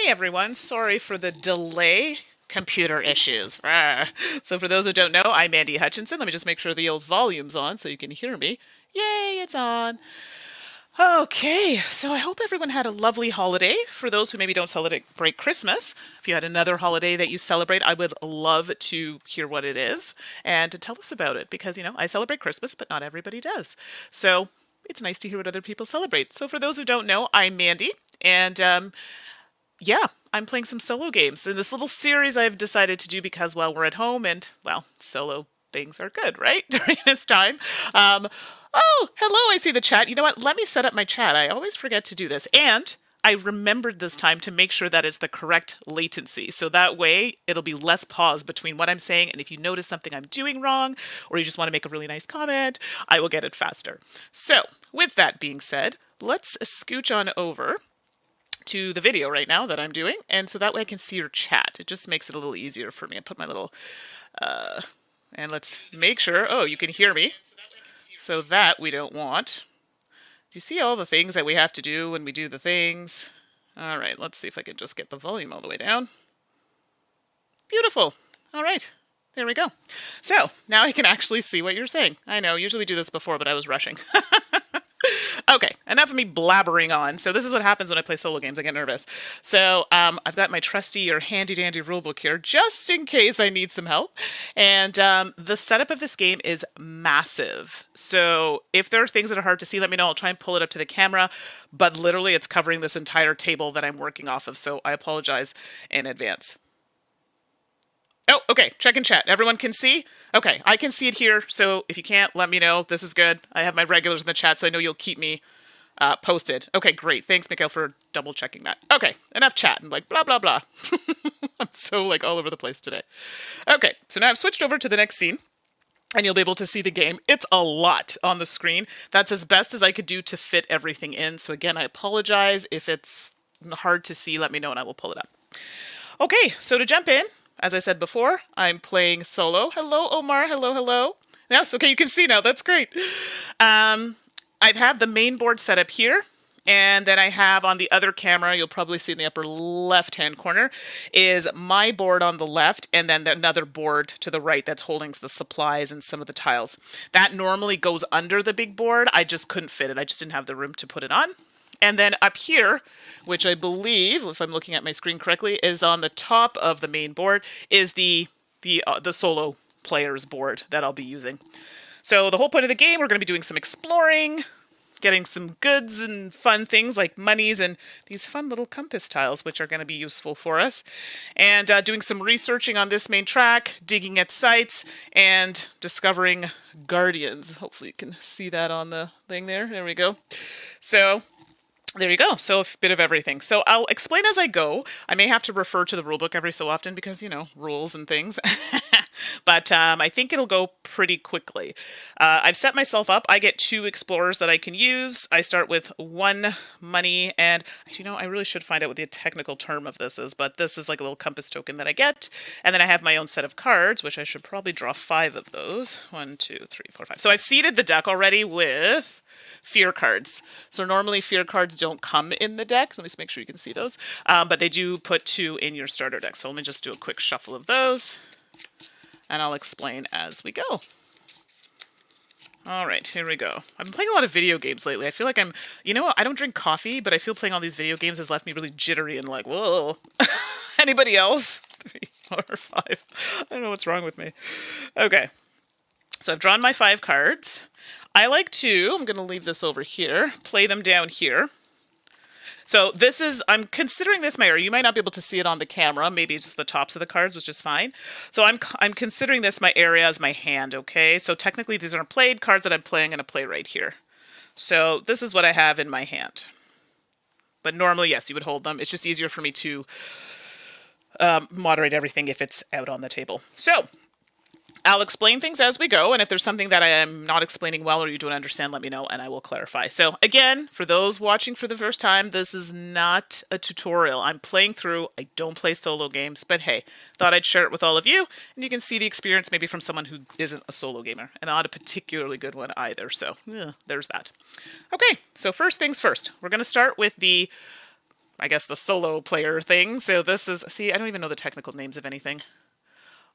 Hey everyone, sorry for the delay. Computer issues. Rawr. So for those who don't know, I'm Mandi Hutchinson. Let me just make sure the old volume's on so you can hear me. Yay, it's on. Okay, so I hope everyone had a lovely holiday. For those who maybe don't celebrate Christmas, if you had another holiday that you celebrate, I would love to hear what it is and to tell us about it because, I celebrate Christmas, but not everybody does. So it's nice to hear what other people celebrate. So for those who don't know, I'm Mandi, and yeah, I'm playing some solo games in this little series I've decided to do because, well, we're at home and, well, solo things are good, right? During this time. Um, oh, hello, I see the chat. You know what? Let me set up my chat. I always forget to do this. And I remembered this time to make sure that is the correct latency. So that way it'll be less pause between what I'm saying. And if you notice something I'm doing wrong, or you just want to make a really nice comment, I will get it faster. So with that being said, let's scooch on over to the video right now that I'm doing, and so that way I can see your chat. It just makes it a little easier for me. I put my little, and let's make sure, oh, you can hear me, so that we don't want. Do you see all the things that we have to do when we do the things? All right, let's see if I can just get the volume all the way down. Beautiful. All right, there we go. So now I can actually see what you're saying. I know, usually we do this before, but I was rushing. Okay, enough of me blabbering on. So this is what happens when I play solo games. I get nervous. So I've got my trusty or handy-dandy rulebook here, just in case I need some help. And the setup of this game is massive. So if there are things that are hard to see, let me know. I'll try and pull it up to the camera. But literally, it's covering this entire table that I'm working off of. So I apologize in advance. Oh, okay. Check in chat. Everyone can see? Okay, I can see it here. So if you can't, let me know. This is good. I have my regulars in the chat, so I know you'll keep me posted. Okay, great. Thanks, Mikhail, for double checking that. Okay, enough chat and blah, blah, blah. I'm so all over the place today. Okay, so now I've switched over to the next scene, and you'll be able to see the game. It's a lot on the screen. That's as best as I could do to fit everything in. So again, I apologize. If it's hard to see, let me know and I will pull it up. Okay, so to jump in, as I said before, I'm playing solo. Hello, Omar. Hello, hello. Yes, okay, you can see now. That's great. I have the main board set up here. And then I have on the other camera, you'll probably see in the upper left-hand corner, is my board on the left, and then another board to the right that's holding the supplies and some of the tiles. That normally goes under the big board. I just couldn't fit it. I just didn't have the room to put it on. And then up here, which I believe, if I'm looking at my screen correctly, is on the top of the main board, is the solo player's board that I'll be using. So the whole point of the game, we're going to be doing some exploring, getting some goods and fun things like monies and these fun little compass tiles, which are going to be useful for us. And doing some researching on this main track, digging at sites, and discovering guardians. Hopefully you can see that on the thing there. There we go. So there you go. So a bit of everything. So I'll explain as I go. I may have to refer to the rulebook every so often because, rules and things. But I think it'll go pretty quickly. I've set myself up. I get 2 explorers that I can use. I start with 1 money, and I really should find out what the technical term of this is, but this is like a little compass token that I get. And then I have my own set of cards, which I should probably draw 5 of those. 1, 2, 3, 4, 5. So I've seeded the deck already with fear cards. So normally fear cards don't come in the deck. Let me just make sure you can see those. But they do put 2 in your starter deck. So let me just do a quick shuffle of those. And I'll explain as we go. All right, here we go. I've been playing a lot of video games lately. I feel like I don't drink coffee, but I feel playing all these video games has left me really jittery and like, whoa. Anybody else? 3, 4, 5. I don't know what's wrong with me. Okay, so I've drawn my 5 cards. I like to, I'm going to leave this over here, play them down here. So I'm considering this my area. You might not be able to see it on the camera. Maybe just the tops of the cards, which is fine. So I'm considering this my area as my hand, okay? So technically these aren't played cards that I'm playing. I'm going to play right here. So this is what I have in my hand. But normally, yes, you would hold them. It's just easier for me to moderate everything if it's out on the table. So I'll explain things as we go, and if there's something that I am not explaining well or you don't understand, let me know and I will clarify. So again, for those watching for the first time, this is not a tutorial. I'm playing through. I don't play solo games, but hey, thought I'd share it with all of you, and you can see the experience maybe from someone who isn't a solo gamer, and not a particularly good one either, so there's that. Okay, so first things first. We're going to start with the I guess, the solo player thing. So this is, see, I don't even know the technical names of anything.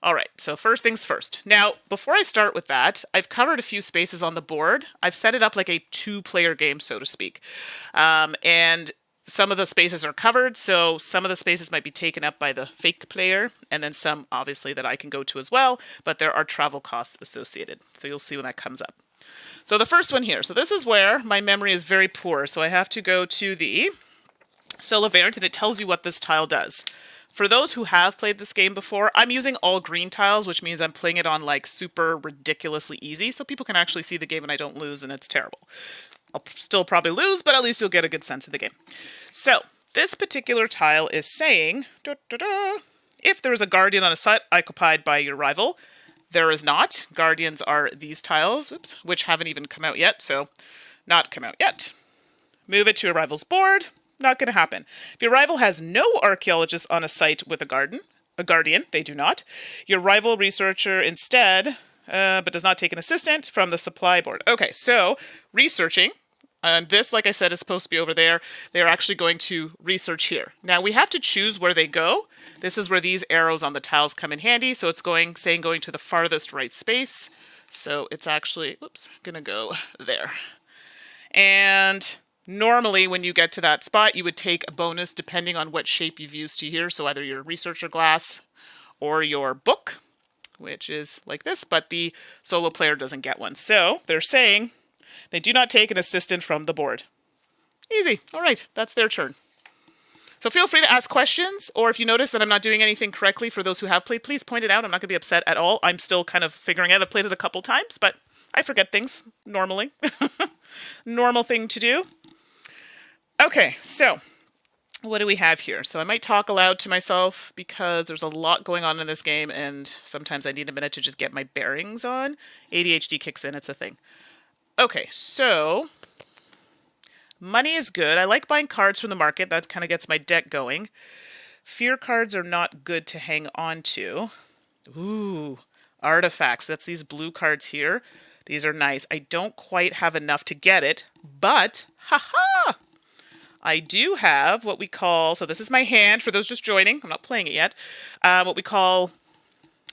All right, so first things first. Now, before I start with that, I've covered a few spaces on the board. I've set it up like a two-player game, so to speak. And some of the spaces are covered, so some of the spaces might be taken up by the fake player, and then some, obviously, that I can go to as well, but there are travel costs associated. So you'll see when that comes up. So the first one here. So this is where my memory is very poor, so I have to go to the solo variant, and it tells you what this tile does. For those who have played this game before, I'm using all green tiles, which means I'm playing it on like super ridiculously easy, so people can actually see the game and I don't lose and it's terrible. I'll still probably lose, but at least you'll get a good sense of the game. So, this particular tile is saying, if there is a guardian on a site occupied by your rival, there is not. Guardians are these tiles, which haven't even come out yet, so not come out yet. Move it to a rival's board. Not going to happen. If your rival has no archaeologists on a site with a guardian, they do not. Your rival researcher instead, but does not take an assistant from the supply board. Okay, so researching, and this, like I said, is supposed to be over there. They're actually going to research here. Now we have to choose where they go. This is where these arrows on the tiles come in handy. So it's going to the farthest right space. So it's actually, going to go there. And normally, when you get to that spot, you would take a bonus depending on what shape you've used to here. So either your researcher glass or your book, which is like this, but the solo player doesn't get one. So they're saying they do not take an assistant from the board. Easy. All right, that's their turn. So feel free to ask questions, or if you notice that I'm not doing anything correctly, for those who have played, please point it out. I'm not going to be upset at all. I'm still kind of figuring out. I've played it a couple times, but I forget things normally. Normal thing to do. Okay, so what do we have here? So I might talk aloud to myself because there's a lot going on in this game and sometimes I need a minute to just get my bearings on. ADHD kicks in, it's a thing. Okay, so money is good. I like buying cards from the market. That kind of gets my deck going. Fear cards are not good to hang on to. Ooh, artifacts. That's these blue cards here. These are nice. I don't quite have enough to get it, but haha! I do have what we call, so this is my hand, for those just joining, I'm not playing it yet, what we call,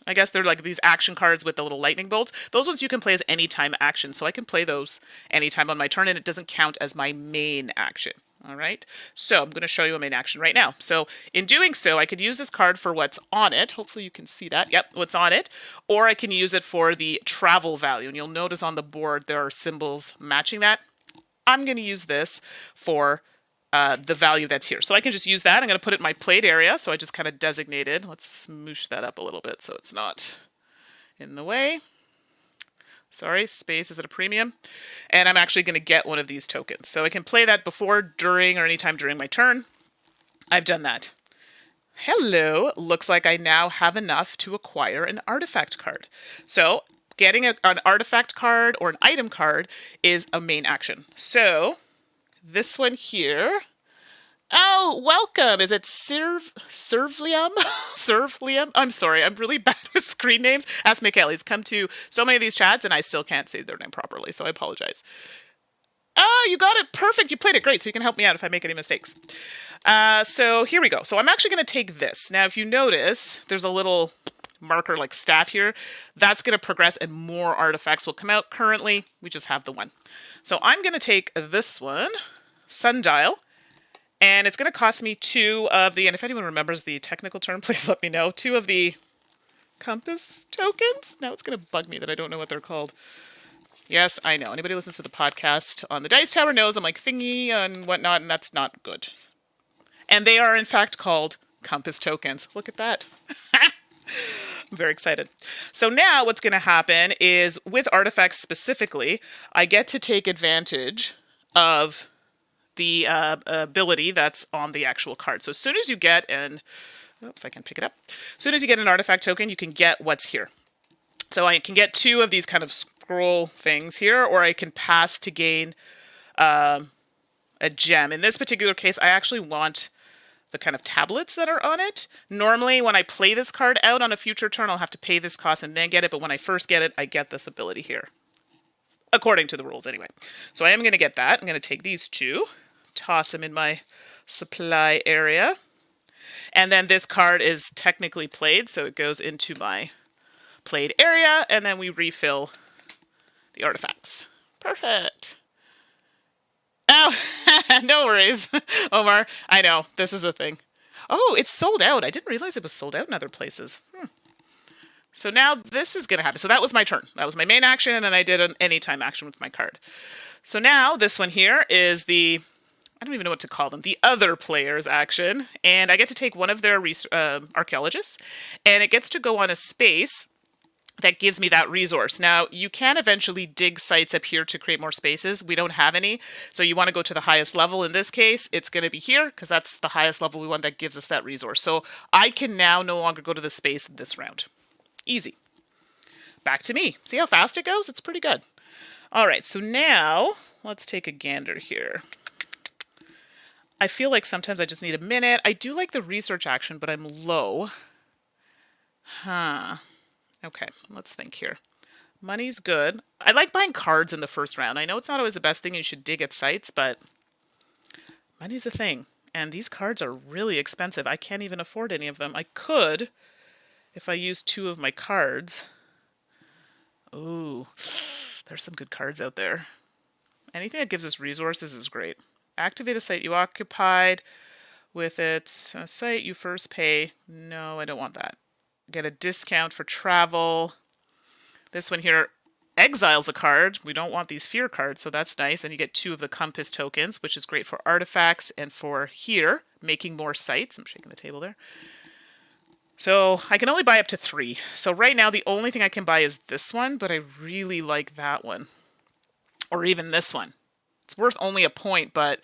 I guess they're like these action cards with the little lightning bolts. Those ones you can play as anytime action, so I can play those anytime on my turn, and it doesn't count as my main action. All right, so I'm going to show you a main action right now. So in doing so, I could use this card for what's on it. Hopefully you can see that. Yep, what's on it. Or I can use it for the travel value, and you'll notice on the board there are symbols matching that. I'm going to use this for the value that's here. So I can just use that. I'm going to put it in my played area. So I just kind of designated. Let's smoosh that up a little bit so it's not in the way. Sorry, space is at a premium. And I'm actually going to get one of these tokens. So I can play that before, during, or anytime during my turn. I've done that. Hello. Looks like I now have enough to acquire an artifact card. So getting an artifact card or an item card is a main action. So this one here. Oh, welcome. Is it Servilium? Servilium? I'm sorry. I'm really bad with screen names. Ask Michael. He's come to so many of these chats and I still can't say their name properly, so I apologize. Oh, you got it. Perfect. You played it great, so you can help me out if I make any mistakes. So here we go. So I'm actually going to take this. Now, if you notice, there's a little marker like staff here. That's going to progress and more artifacts will come out. Currently, we just have the one. So I'm going to take this one, Sundial, and it's going to cost me 2 of the, and if anyone remembers the technical term, please let me know, 2 of the compass tokens. Now it's going to bug me that I don't know what they're called. Yes, I know. Anybody who listens to the podcast on the Dice Tower knows I'm like thingy and whatnot, and that's not good. And they are, in fact, called compass tokens. Look at that. I'm very excited. So now what's going to happen is, with artifacts specifically, I get to take advantage of the ability that's on the actual card. So as soon as you get if I can pick it up. As soon as you get an artifact token, you can get what's here. So I can get 2 of these kind of scroll things here, or I can pass to gain a gem. In this particular case, I actually want the kind of tablets that are on it. Normally, when I play this card out on a future turn, I'll have to pay this cost and then get it, but when I first get it, I get this ability here. According to the rules, anyway. So I am going to get that. I'm going to take these 2 toss them in my supply area. And then this card is technically played, so it goes into my played area, and then we refill the artifacts. Perfect. Oh, no worries, Omar. I know, this is a thing. Oh, it's sold out. I didn't realize it was sold out in other places. So now this is going to happen. So that was my turn. That was my main action, and I did an anytime action with my card. So now this one here is the, I don't even know what to call them, the other player's action. And I get to take one of their archaeologists, and it gets to go on a space that gives me that resource. Now, you can eventually dig sites up here to create more spaces. We don't have any, so you want to go to the highest level. In this case, it's going to be here, because that's the highest level we want that gives us that resource. So I can now no longer go to the space this round. Easy. Back to me. See how fast it goes? It's pretty good. All right, so now let's take a gander here. I feel like sometimes I just need a minute. I do like the research action, but I'm low. Okay, let's think here. Money's good. I like buying cards in the first round. I know it's not always the best thing. You should dig at sites, but money's a thing. And these cards are really expensive. I can't even afford any of them. I could, if I use 2 of my cards. Ooh, there's some good cards out there. Anything that gives us resources is great. Activate a site you occupied with it. A site you first pay. No, I don't want that. Get a discount for travel. This one here exiles a card. We don't want these fear cards, so that's nice. And you get 2 of the compass tokens, which is great for artifacts and for here, making more sites. I'm shaking the table there. So I can only buy up to 3. So right now the only thing I can buy is this one, but I really like that one. Or even this one. It's worth only a point, but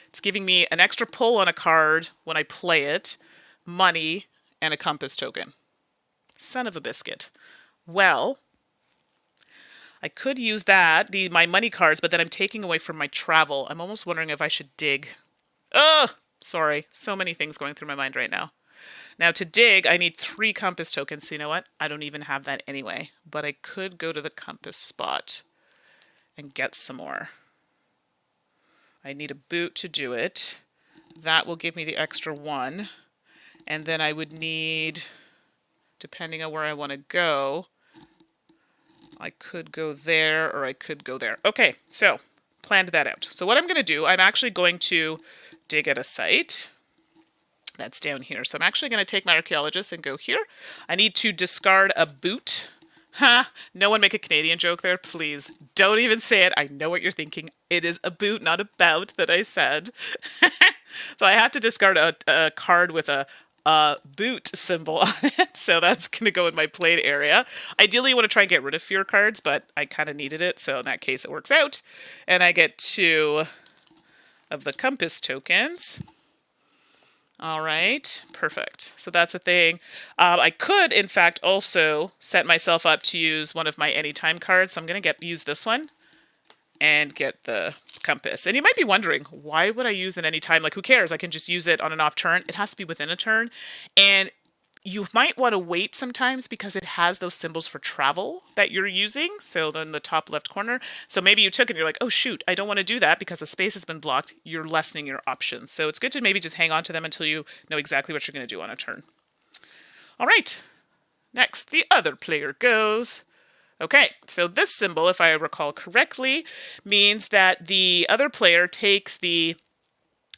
it's giving me an extra pull on a card when I play it, money, and a compass token. Son of a biscuit. Well, I could use that, my money cards, but then I'm taking away from my travel. I'm almost wondering if I should dig. Oh, sorry. So many things going through my mind right now. Now to dig, I need 3 compass tokens. So you know what? I don't even have that anyway. But I could go to the compass spot and get some more. I need a boot to do it. That will give me the extra 1. And then I would need, depending on where I want to go, I could go there or I could go there. Okay, so planned that out. So what I'm going to do, I'm actually going to dig at a site. That's down here. So I'm actually going to take my archaeologist and go here. I need to discard a boot. Ha! No one make a Canadian joke there, please. Don't even say it. I know what you're thinking. It is a boot, not a bout that I said. So I have to discard a card with a boot symbol on it. So that's going to go in my played area. Ideally, you want to try and get rid of fear cards, but I kind of needed it. So in that case, it works out. And I get 2 of the compass tokens. All right, perfect. So that's a thing. I could, in fact, also set myself up to use one of my anytime cards. So I'm going to use this one and get the compass. And you might be wondering, why would I use an anytime? Like, who cares? I can just use it on an off turn. It has to be within a turn. And you might want to wait sometimes because it has those symbols for travel that you're using. So in the top left corner. So maybe you took it and you're like, oh shoot, I don't want to do that because the space has been blocked. You're lessening your options. So it's good to maybe just hang on to them until you know exactly what you're going to do on a turn. All right. Next, the other player goes. Okay, so this symbol, if I recall correctly, means that the other player takes the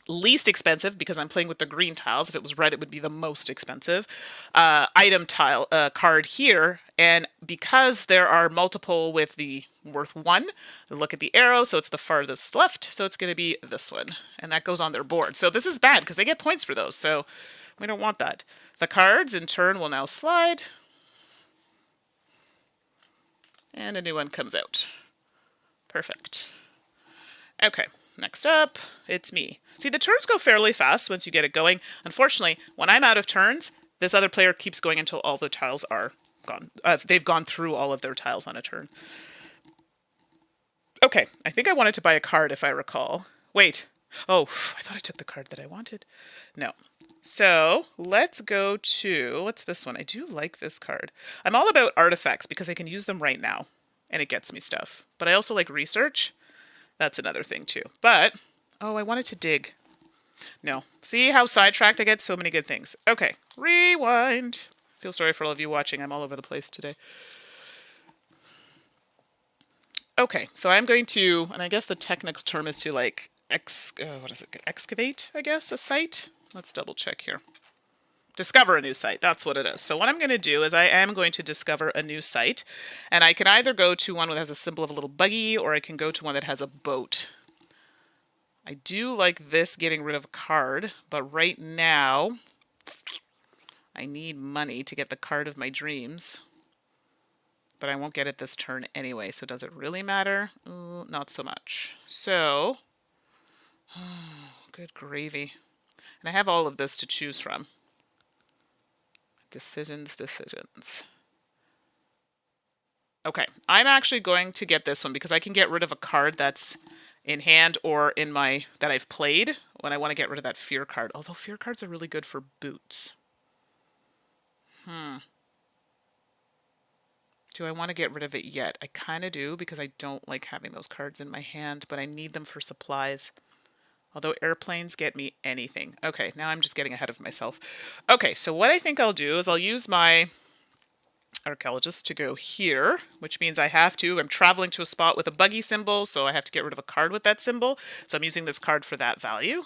least expensive, because I'm playing with the green tiles. If it was red, it would be the most expensive item tile card here. And because there are multiple with the worth 1, look at the arrow, so it's the farthest left, so it's going to be this one. And that goes on their board. So this is bad because they get points for those, so we don't want that. The cards, in turn, will now slide. And a new one comes out. Perfect. Okay, next up, it's me. See, the turns go fairly fast once you get it going. Unfortunately, when I'm out of turns, this other player keeps going until all the tiles are gone. They've gone through all of their tiles on a turn. Okay, I think I wanted to buy a card if I recall. Wait. Oh, I thought I took the card that I wanted. No. So let's go to, what's this one? I do like this card. I'm all about artifacts because I can use them right now and it gets me stuff. But I also like research. That's another thing too. But Oh, I wanted to dig. No. See how sidetracked I get? So many good things. Okay, rewind. Feel sorry for all of you watching. I'm all over the place today. Okay, so I'm going to, and I guess the technical term is to like, excavate, I guess, a site. Let's double check here. Discover a new site, that's what it is. So what I'm going to do is I am going to discover a new site, and I can either go to one that has a symbol of a little buggy, or I can go to one that has a boat. I do like this getting rid of a card, but right now I need money to get the card of my dreams. But I won't get it this turn anyway, so does it really matter? Not so much. So, good gravy. And I have all of this to choose from. Decisions. Okay, I'm actually going to get this one because I can get rid of a card that's in hand or in my, that I've played when I want to get rid of that fear card. Although fear cards are really good for boots. Do I want to get rid of it yet? I kind of do because I don't like having those cards in my hand, but I need them for supplies. Although airplanes get me anything. Okay, now I'm just getting ahead of myself. Okay, so what I think I'll do is I'll use my archaeologist to go here, which means I'm traveling to a spot with a buggy symbol, so I have to get rid of a card with that symbol. So I'm using this card for that value,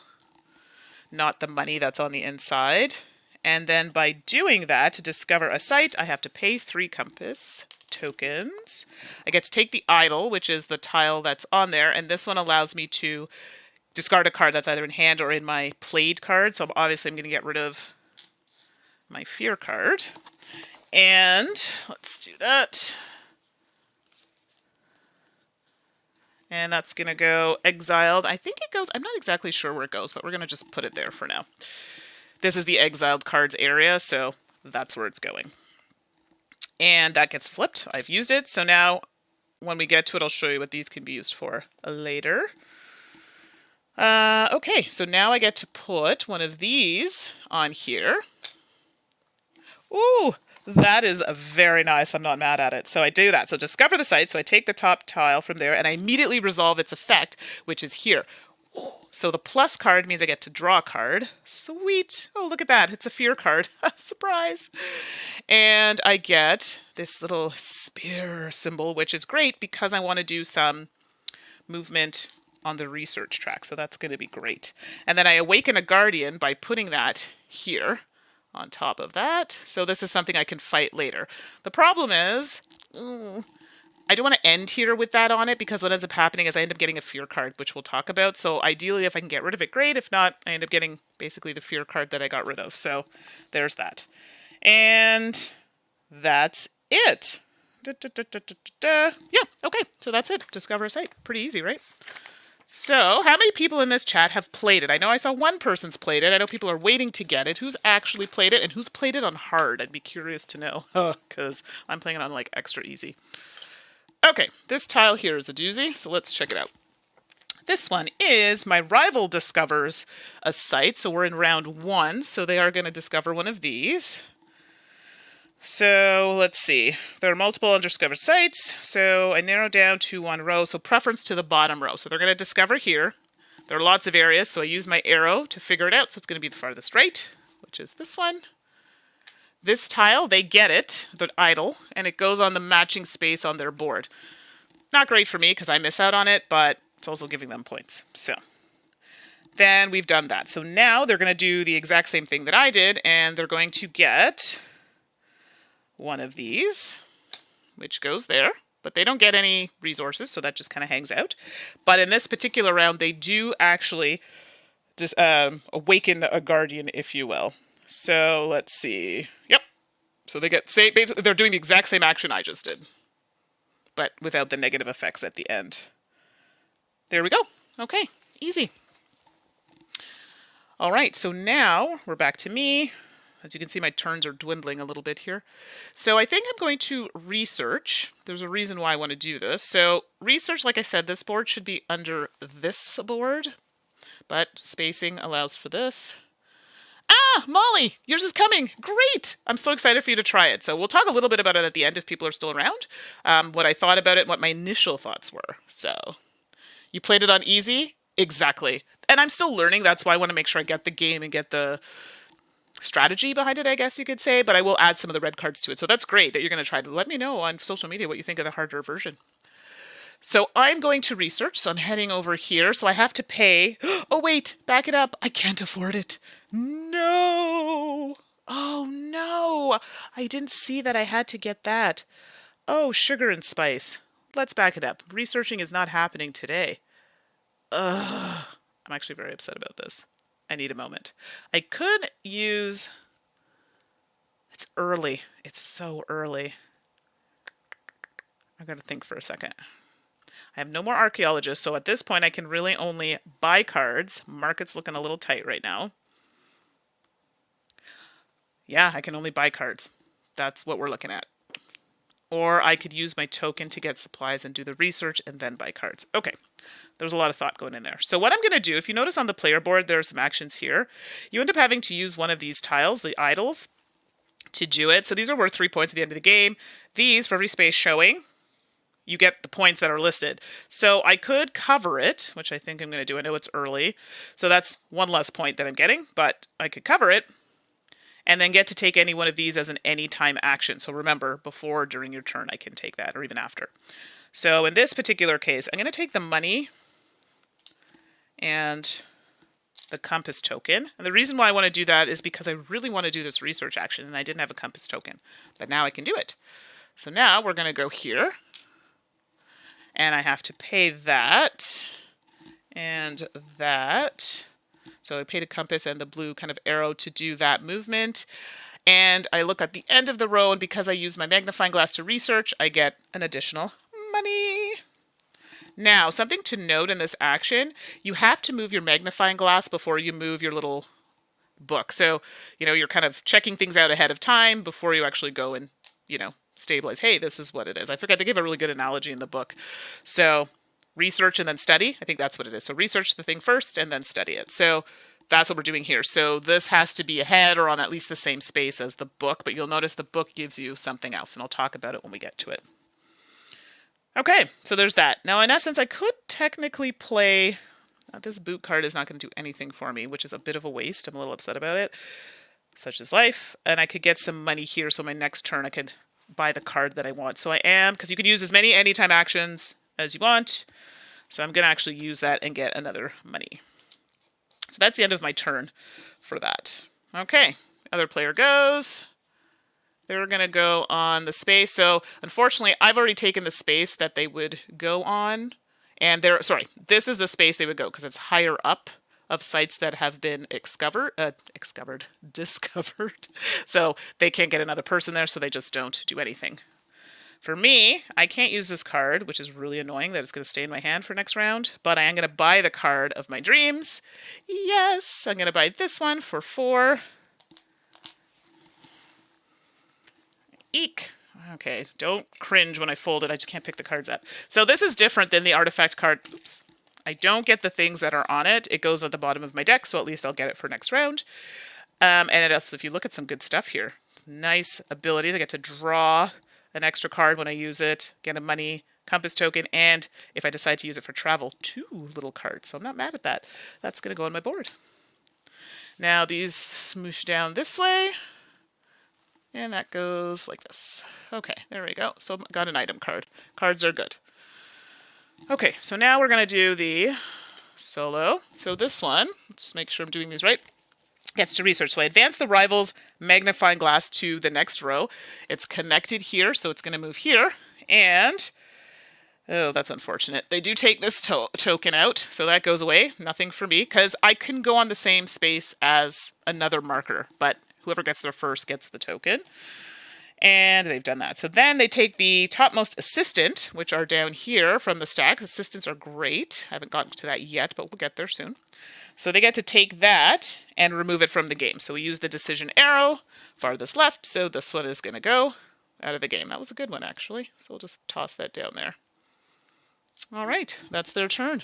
not the money that's on the inside. And then by doing that, to discover a site, I have to pay 3 compass tokens. I get to take the idol, which is the tile that's on there, and this one allows me to discard a card that's either in hand or in my played card. So obviously I'm going to get rid of my fear card. And let's do that. And that's going to go exiled. I think it goes, I'm not exactly sure where it goes, but we're going to just put it there for now. This is the exiled cards area, so that's where it's going. And that gets flipped. I've used it. So now when we get to it, I'll show you what these can be used for later. Okay, so now I get to put one of these on here. Ooh, that is very nice. I'm not mad at it. So I do that. So discover the site. So I take the top tile from there and I immediately resolve its effect, which is here. Ooh, so the plus card means I get to draw a card. Sweet. Oh, look at that. It's a fear card. Surprise. And I get this little spear symbol, which is great because I want to do some movement on the research track. So that's going to be great. And then I awaken a guardian by putting that here on top of that. So this is something I can fight later. The problem is, I don't want to end here with that on it because what ends up happening is I end up getting a fear card, which we'll talk about. So ideally, if I can get rid of it, great. If not, I end up getting basically the fear card that I got rid of. So there's that. And that's it. Yeah, okay. So that's it. Discover a site. Pretty easy, right? So, how many people in this chat have played it? I know I saw one person's played it. I know people are waiting to get it. Who's actually played it and who's played it on hard? I'd be curious to know because I'm playing it on like extra easy. Okay, this tile here is a doozy, so let's check it out. This one is my rival discovers a site. So we're in round 1, so they are going to discover one of these. So let's see. There are multiple undiscovered sites. So I narrow down to 1 row. So preference to the bottom row. So they're going to discover here. There are lots of areas. So I use my arrow to figure it out. So it's going to be the farthest right, which is this one. This tile, they get it, the idle, and it goes on the matching space on their board. Not great for me because I miss out on it, but it's also giving them points. So then we've done that. So now they're going to do the exact same thing that I did, and they're going to get one of these, which goes there, but they don't get any resources, so that just kind of hangs out. But in this particular round, they do actually just awaken a guardian, if you will. So let's see. Yep. So they get, basically, they're doing the exact same action I just did, but without the negative effects at the end. There we go. Okay, easy. All right, so now we're back to me. As you can see, my turns are dwindling a little bit here. So I think I'm going to research. There's a reason why I want to do this. So research, like I said, this board should be under this board, but spacing allows for this. Ah, Molly, yours is coming. Great. I'm so excited for you to try it. So we'll talk a little bit about it at the end if people are still around, what I thought about it and what my initial thoughts were. So you played it on easy? Exactly. and I'm still learning. That's why I want to make sure I get the game and get the strategy behind it, I guess you could say, but I will add some of the red cards to it. So that's great that you're going to try to let me know on social media what you think of the harder version. So I'm going to research, so I'm heading over here. So I have to pay. Oh, wait, back it up. I can't afford it. No. Oh, no. I didn't see that I had to get that. Oh, sugar and spice. Let's back it up. Researching is not happening today. Ugh. I'm actually very upset about this. I need a moment. I could use... It's early. It's so early. I gotta think for a second. I have no more archaeologists, so at this point I can really only buy cards. Market's looking a little tight right now. Yeah, I can only buy cards. That's what we're looking at. Or I could use my token to get supplies and do the research and then buy cards. Okay, there's a lot of thought going in there. So what I'm going to do, if you notice on the player board, there are some actions here. You end up having to use one of these tiles, the idols, to do it. So these are worth 3 points at the end of the game. These, for every space showing, you get the points that are listed. So I could cover it, which I think I'm going to do. I know it's early. So that's one less point that I'm getting, but I could cover it and then get to take any one of these as an anytime action. So remember, before or during your turn, I can take that, or even after. So in this particular case, I'm going to take the money and the compass token. And the reason why I want to do that is because I really want to do this research action, and I didn't have a compass token. But now I can do it. So now we're going to go here. And I have to pay that and that. So I paid a compass and the blue kind of arrow to do that movement. And I look at the end of the row, and because I use my magnifying glass to research, I get an additional money. Now, something to note in this action, you have to move your magnifying glass before you move your little book. So, you're kind of checking things out ahead of time before you actually go and, stabilize. Hey, this is what it is. I forgot to give a really good analogy in the book. So research and then study. I think that's what it is. So research the thing first and then study it. So that's what we're doing here. So this has to be ahead or on at least the same space as the book, but you'll notice the book gives you something else, and I'll talk about it when we get to it. Okay, so there's that. Now, in essence, I could technically play... this boot card is not going to do anything for me, which is a bit of a waste. I'm a little upset about it. Such is life. And I could get some money here, so my next turn I could buy the card that I want. So I am, because you can use as many anytime actions as you want. So I'm going to actually use that and get another money. So that's the end of my turn for that. Okay, other player goes. They're going to go on the space. So unfortunately, I've already taken the space that they would go on. And this is the space they would go because it's higher up of sites that have been discovered. So they can't get another person there, so they just don't do anything. For me, I can't use this card, which is really annoying that it's going to stay in my hand for next round, but I am going to buy the card of my dreams. Yes, I'm going to buy this one for 4. Eek. Okay, don't cringe when I fold it. I just can't pick the cards up. So this is different than the artifact card. Oops. I don't get the things that are on it. It goes at the bottom of my deck, so at least I'll get it for next round. And it also, if you look at some good stuff here, it's nice abilities. I get to draw an extra card when I use it, get a money, compass token, and if I decide to use it for travel, 2 little cards. So I'm not mad at that. That's going to go on my board. Now these smoosh down this way. And that goes like this. Okay, there we go. So got an item card. Cards are good. Okay, so now we're going to do the solo. So this one, let's make sure I'm doing these right, gets to research. So I advance the rival's magnifying glass to the next row. It's connected here, so it's going to move here. And, oh, that's unfortunate. They do take this token out, so that goes away. Nothing for me, because I can go on the same space as another marker, but whoever gets there first gets the token. And they've done that. So then they take the topmost assistant, which are down here from the stack. Assistants are great. I haven't gotten to that yet, but we'll get there soon. So they get to take that and remove it from the game. So we use the decision arrow, farthest left. So this one is going to go out of the game. That was a good one, actually. So we'll just toss that down there. All right, that's their turn.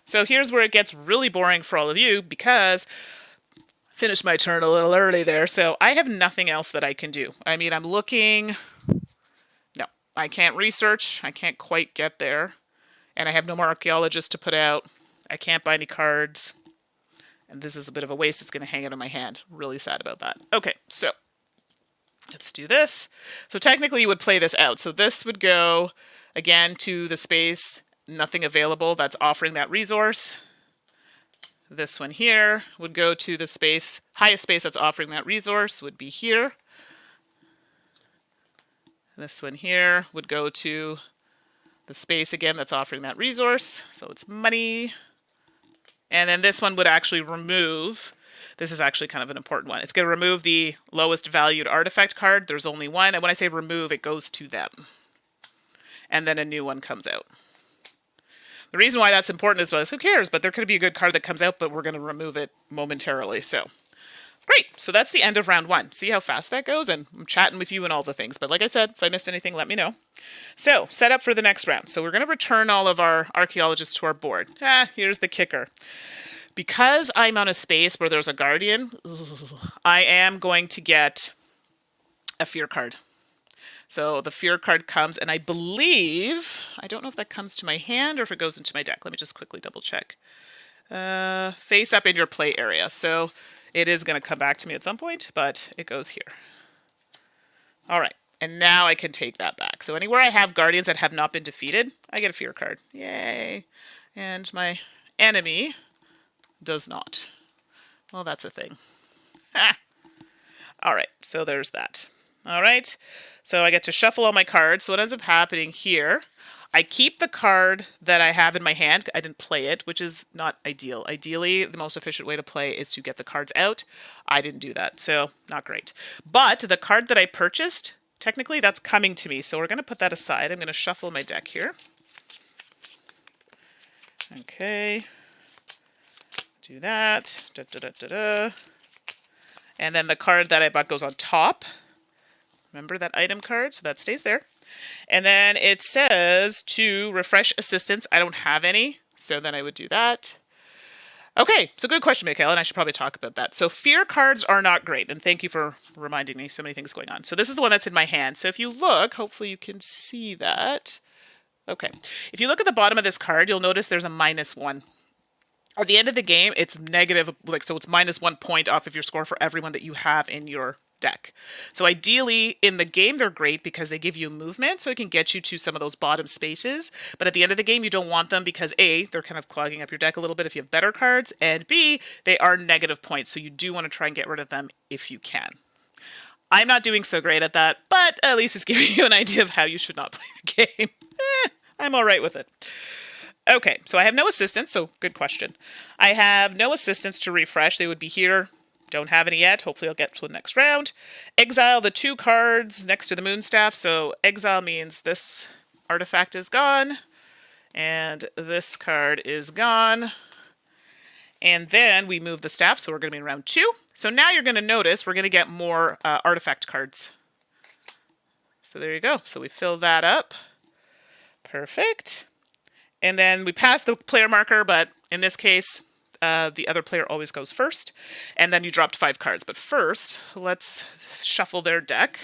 So here's where it gets really boring for all of you because... finished my turn a little early there, so I have nothing else that I can do. I mean, I'm looking... No, I can't research. I can't quite get there. And I have no more archaeologists to put out. I can't buy any cards. And this is a bit of a waste. It's going to hang out of my hand. Really sad about that. Okay, so let's do this. So technically you would play this out. So this would go, again, to the space, nothing available, that's offering that resource. This one here would go to the space, highest space that's offering that resource would be here. This one here would go to the space, again, that's offering that resource. So it's money. And then this one would actually remove, this is actually kind of an important one. It's going to remove the lowest valued artifact card. There's only one. And when I say remove, it goes to them. And then a new one comes out. The reason why that's important is because who cares? But there could be a good card that comes out, but we're going to remove it momentarily. So great. So that's the end of round 1. See how fast that goes? And I'm chatting with you and all the things. But like I said, if I missed anything, let me know. So set up for the next round. So we're going to return all of our archaeologists to our board. Here's the kicker. Because I'm on a space where there's a guardian, I am going to get a fear card. So the fear card comes, and I believe, I don't know if that comes to my hand or if it goes into my deck. Let me just quickly double check. Face up in your play area. So it is going to come back to me at some point, but it goes here. All right. And now I can take that back. So anywhere I have guardians that have not been defeated, I get a fear card. Yay. And my enemy does not. Well, that's a thing. All right. So there's that. All right. So I get to shuffle all my cards. So what ends up happening here, I keep the card that I have in my hand. I didn't play it, which is not ideal. Ideally, the most efficient way to play is to get the cards out. I didn't do that, so not great. But the card that I purchased, technically that's coming to me. So we're going to put that aside. I'm going to shuffle my deck here. Okay. Do that. Da, da, da, da, da. And then the card that I bought goes on top. Remember that item card? So that stays there. And then it says to refresh assistance. I don't have any, so then I would do that. Okay, so good question, Michaela, and I should probably talk about that. So fear cards are not great, and thank you for reminding me. So many things going on. So this is the one that's in my hand. So if you look, hopefully you can see that. Okay, if you look at the bottom of this card, you'll notice there's a -1. At the end of the game, it's negative, so it's -1 point off of your score for everyone that you have in your deck. So ideally, in the game, they're great because they give you movement, so it can get you to some of those bottom spaces. But at the end of the game, you don't want them because A, they're kind of clogging up your deck a little bit if you have better cards, and B, they are negative points, so you do want to try and get rid of them if you can. I'm not doing so great at that, but at least it's giving you an idea of how you should not play the game. I'm all right with it. Okay, so I have no assistance, so good question. I have no assistance to refresh. They would be here. Don't have any yet. Hopefully I'll get to the next round. Exile the 2 cards next to the Moonstaff. So exile means this artifact is gone. And this card is gone. And then we move the staff. So we're going to be in round 2. So now you're going to notice we're going to get more artifact cards. So there you go. So we fill that up. Perfect. And then we pass the player marker, but in this case, the other player always goes first. And then you dropped 5 cards. But first, let's shuffle their deck.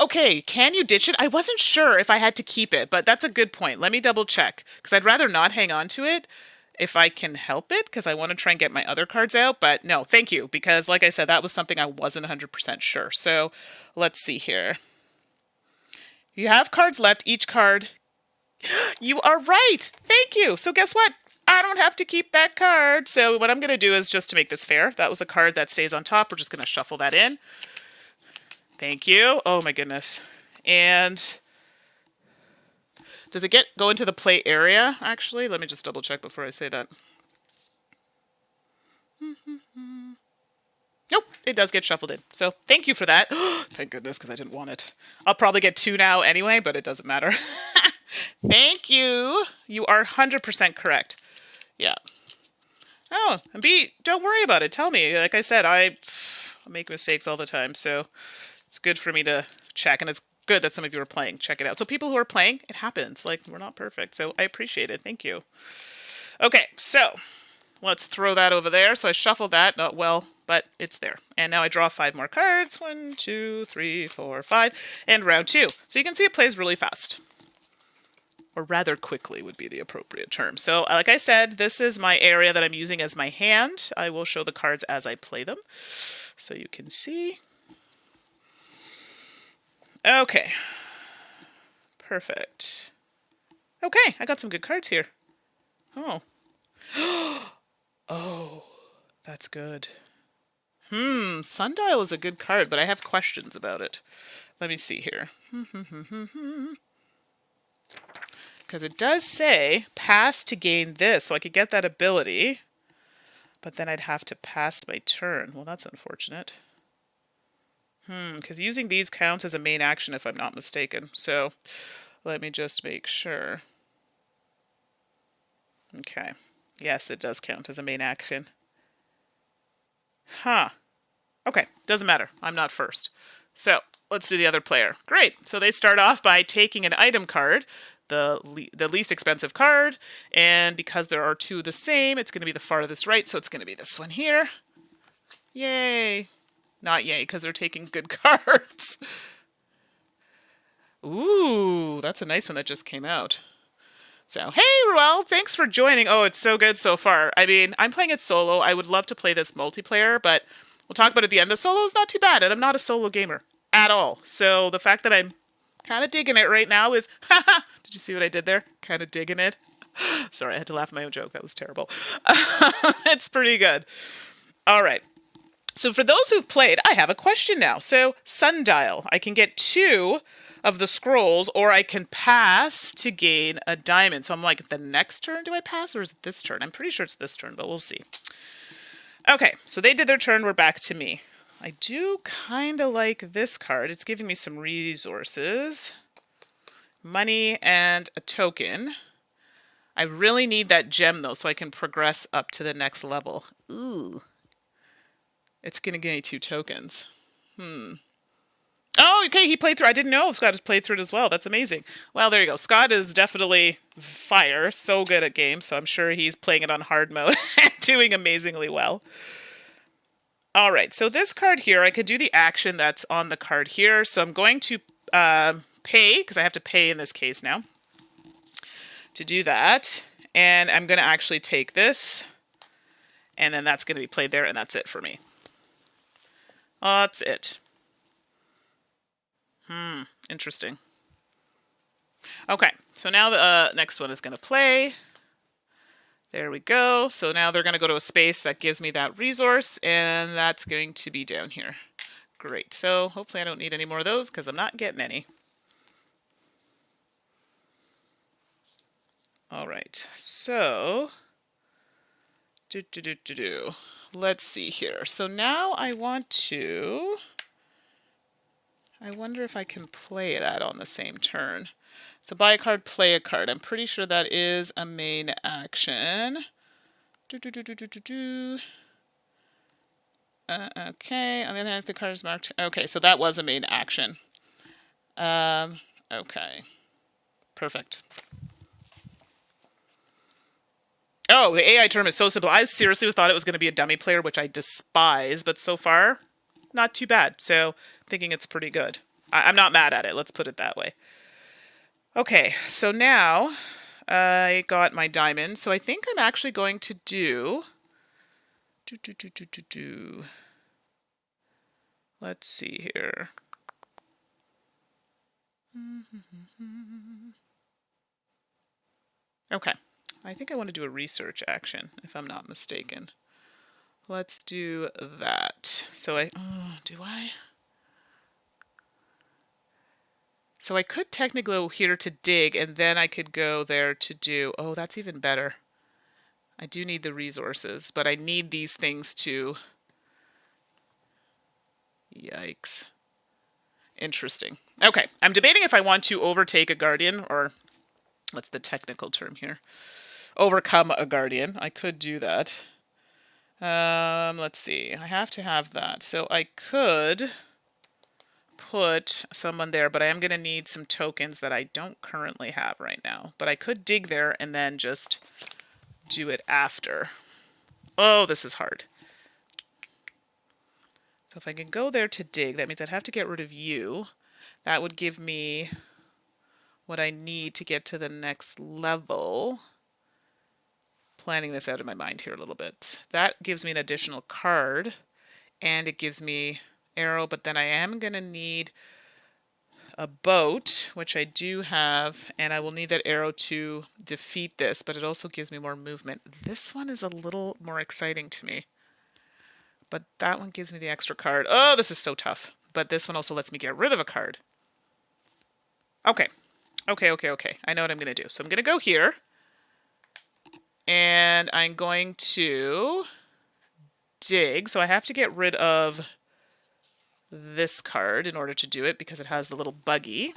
Okay. Can you ditch it? I wasn't sure if I had to keep it, but that's a good point. Let me double check, because I'd rather not hang on to it if I can help it, because I want to try and get my other cards out. But no, thank you, because like I said, that was something I wasn't 100% sure. So let's see here. You have cards left. Each card... You are right. Thank you. So guess what? I don't have to keep that card. So what I'm going to do is, just to make this fair, that was the card that stays on top. We're just going to shuffle that in. Thank you. Oh my goodness. And does it go into the play area, actually? Let me just double check before I say that. Nope, it does get shuffled in. So thank you for that. Thank goodness, because I didn't want it. I'll probably get 2 now anyway, but it doesn't matter. Thank you. You are 100% correct. Yeah. Oh, and B, don't worry about it. Tell me. Like I said, I make mistakes all the time, so it's good for me to check, and it's good that some of you are playing. Check it out. So people who are playing, it happens. Like, we're not perfect, so I appreciate it. Thank you. Okay, so let's throw that over there. So I shuffled that. Not well, but it's there. And now I draw 5 more cards. 1, 2, 3, 4, 5. And round 2. So you can see it plays really fast. or rather quickly would be the appropriate term. So like I said, this is my area that I'm using as my hand. I will show the cards as I play them so you can see. Okay, perfect. Okay, I got some good cards here. Oh. Oh, that's good. Sundial is a good card, but I have questions about it. Let me see here. Because it does say pass to gain this, so I could get that ability, but then I'd have to pass my turn. Well, that's unfortunate. Because using these counts as a main action if I'm not mistaken. So let me just make sure. Okay. Yes, it does count as a main action. Huh. Okay, doesn't matter. I'm not first. So let's do the other player. Great. So they start off by taking an item card, the least expensive card, and because there are two the same, it's going to be the farthest right, so it's going to be this one here. Yay. Not yay, because they're taking good cards. Ooh, that's a nice one that just came out. So, hey, Ruel, thanks for joining. Oh, it's so good so far. I mean, I'm playing it solo. I would love to play this multiplayer, but we'll talk about it at the end. The solo is not too bad, and I'm not a solo gamer at all. So the fact that I'm kind of digging it right now is, haha, did you see what I did there? Kind of digging it. Sorry, I had to laugh at my own joke. That was terrible. It's pretty good. All right. So for those who've played, I have a question now. So Sundial, I can get 2 of the scrolls, or I can pass to gain a diamond. So I'm like, the next turn do I pass, or is it this turn? I'm pretty sure it's this turn, but we'll see. Okay, so they did their turn. We're back to me. I do kind of like this card. It's giving me some resources, money, and a token. I really need that gem, though, so I can progress up to the next level. Ooh. It's going to give me 2 tokens. Oh, okay, he played through. I didn't know Scott has played through it as well. That's amazing. Well, there you go. Scott is definitely fire. So good at games, so I'm sure he's playing it on hard mode and doing amazingly well. All right, so this card here, I could do the action that's on the card here. So I'm going to pay, because I have to pay in this case now, to do that. And I'm going to actually take this, and then that's going to be played there, and that's it for me. That's it. Interesting. Okay, so now the next one is going to play. There we go. So now they're going to go to a space that gives me that resource, and that's going to be down here. Great. So hopefully I don't need any more of those because I'm not getting any. All right. So let's see here. So now I want to... I wonder if I can play that on the same turn. So buy a card, play a card. I'm pretty sure that is a main action. Okay, on the other hand, if the card is marked... Okay, so that was a main action. Okay, perfect. Oh, the AI term is so simple. I seriously thought it was going to be a dummy player, which I despise, but so far, not too bad. So, thinking it's pretty good. I'm not mad at it, let's put it that way. Okay, so now I got my diamond. So I think I'm actually going to do... Let's see here. Okay, I think I want to do a research action, if I'm not mistaken. Let's do that. So do I? So I could technically go here to dig, and then I could go there to do... Oh, that's even better. I do need the resources, but I need these things to... Yikes. Interesting. Okay, I'm debating if I want to overtake a guardian, or what's the technical term here? Overcome a guardian. I could do that. Let's see. I have to have that. So I could put someone there, but I am going to need some tokens that I don't currently have right now. But I could dig there and then just do it after. Oh, this is hard. So if I can go there to dig, that means I'd have to get rid of you. That would give me what I need to get to the next level. Planning this out in my mind here a little bit. That gives me an additional card, and it gives me arrow, but then I am going to need a boat, which I do have, and I will need that arrow to defeat this, but it also gives me more movement. This one is a little more exciting to me, but that one gives me the extra card. Oh, this is so tough, but this one also lets me get rid of a card. Okay. I know what I'm going to do. So I'm going to go here, and I'm going to dig. So I have to get rid of this card in order to do it because it has the little buggy.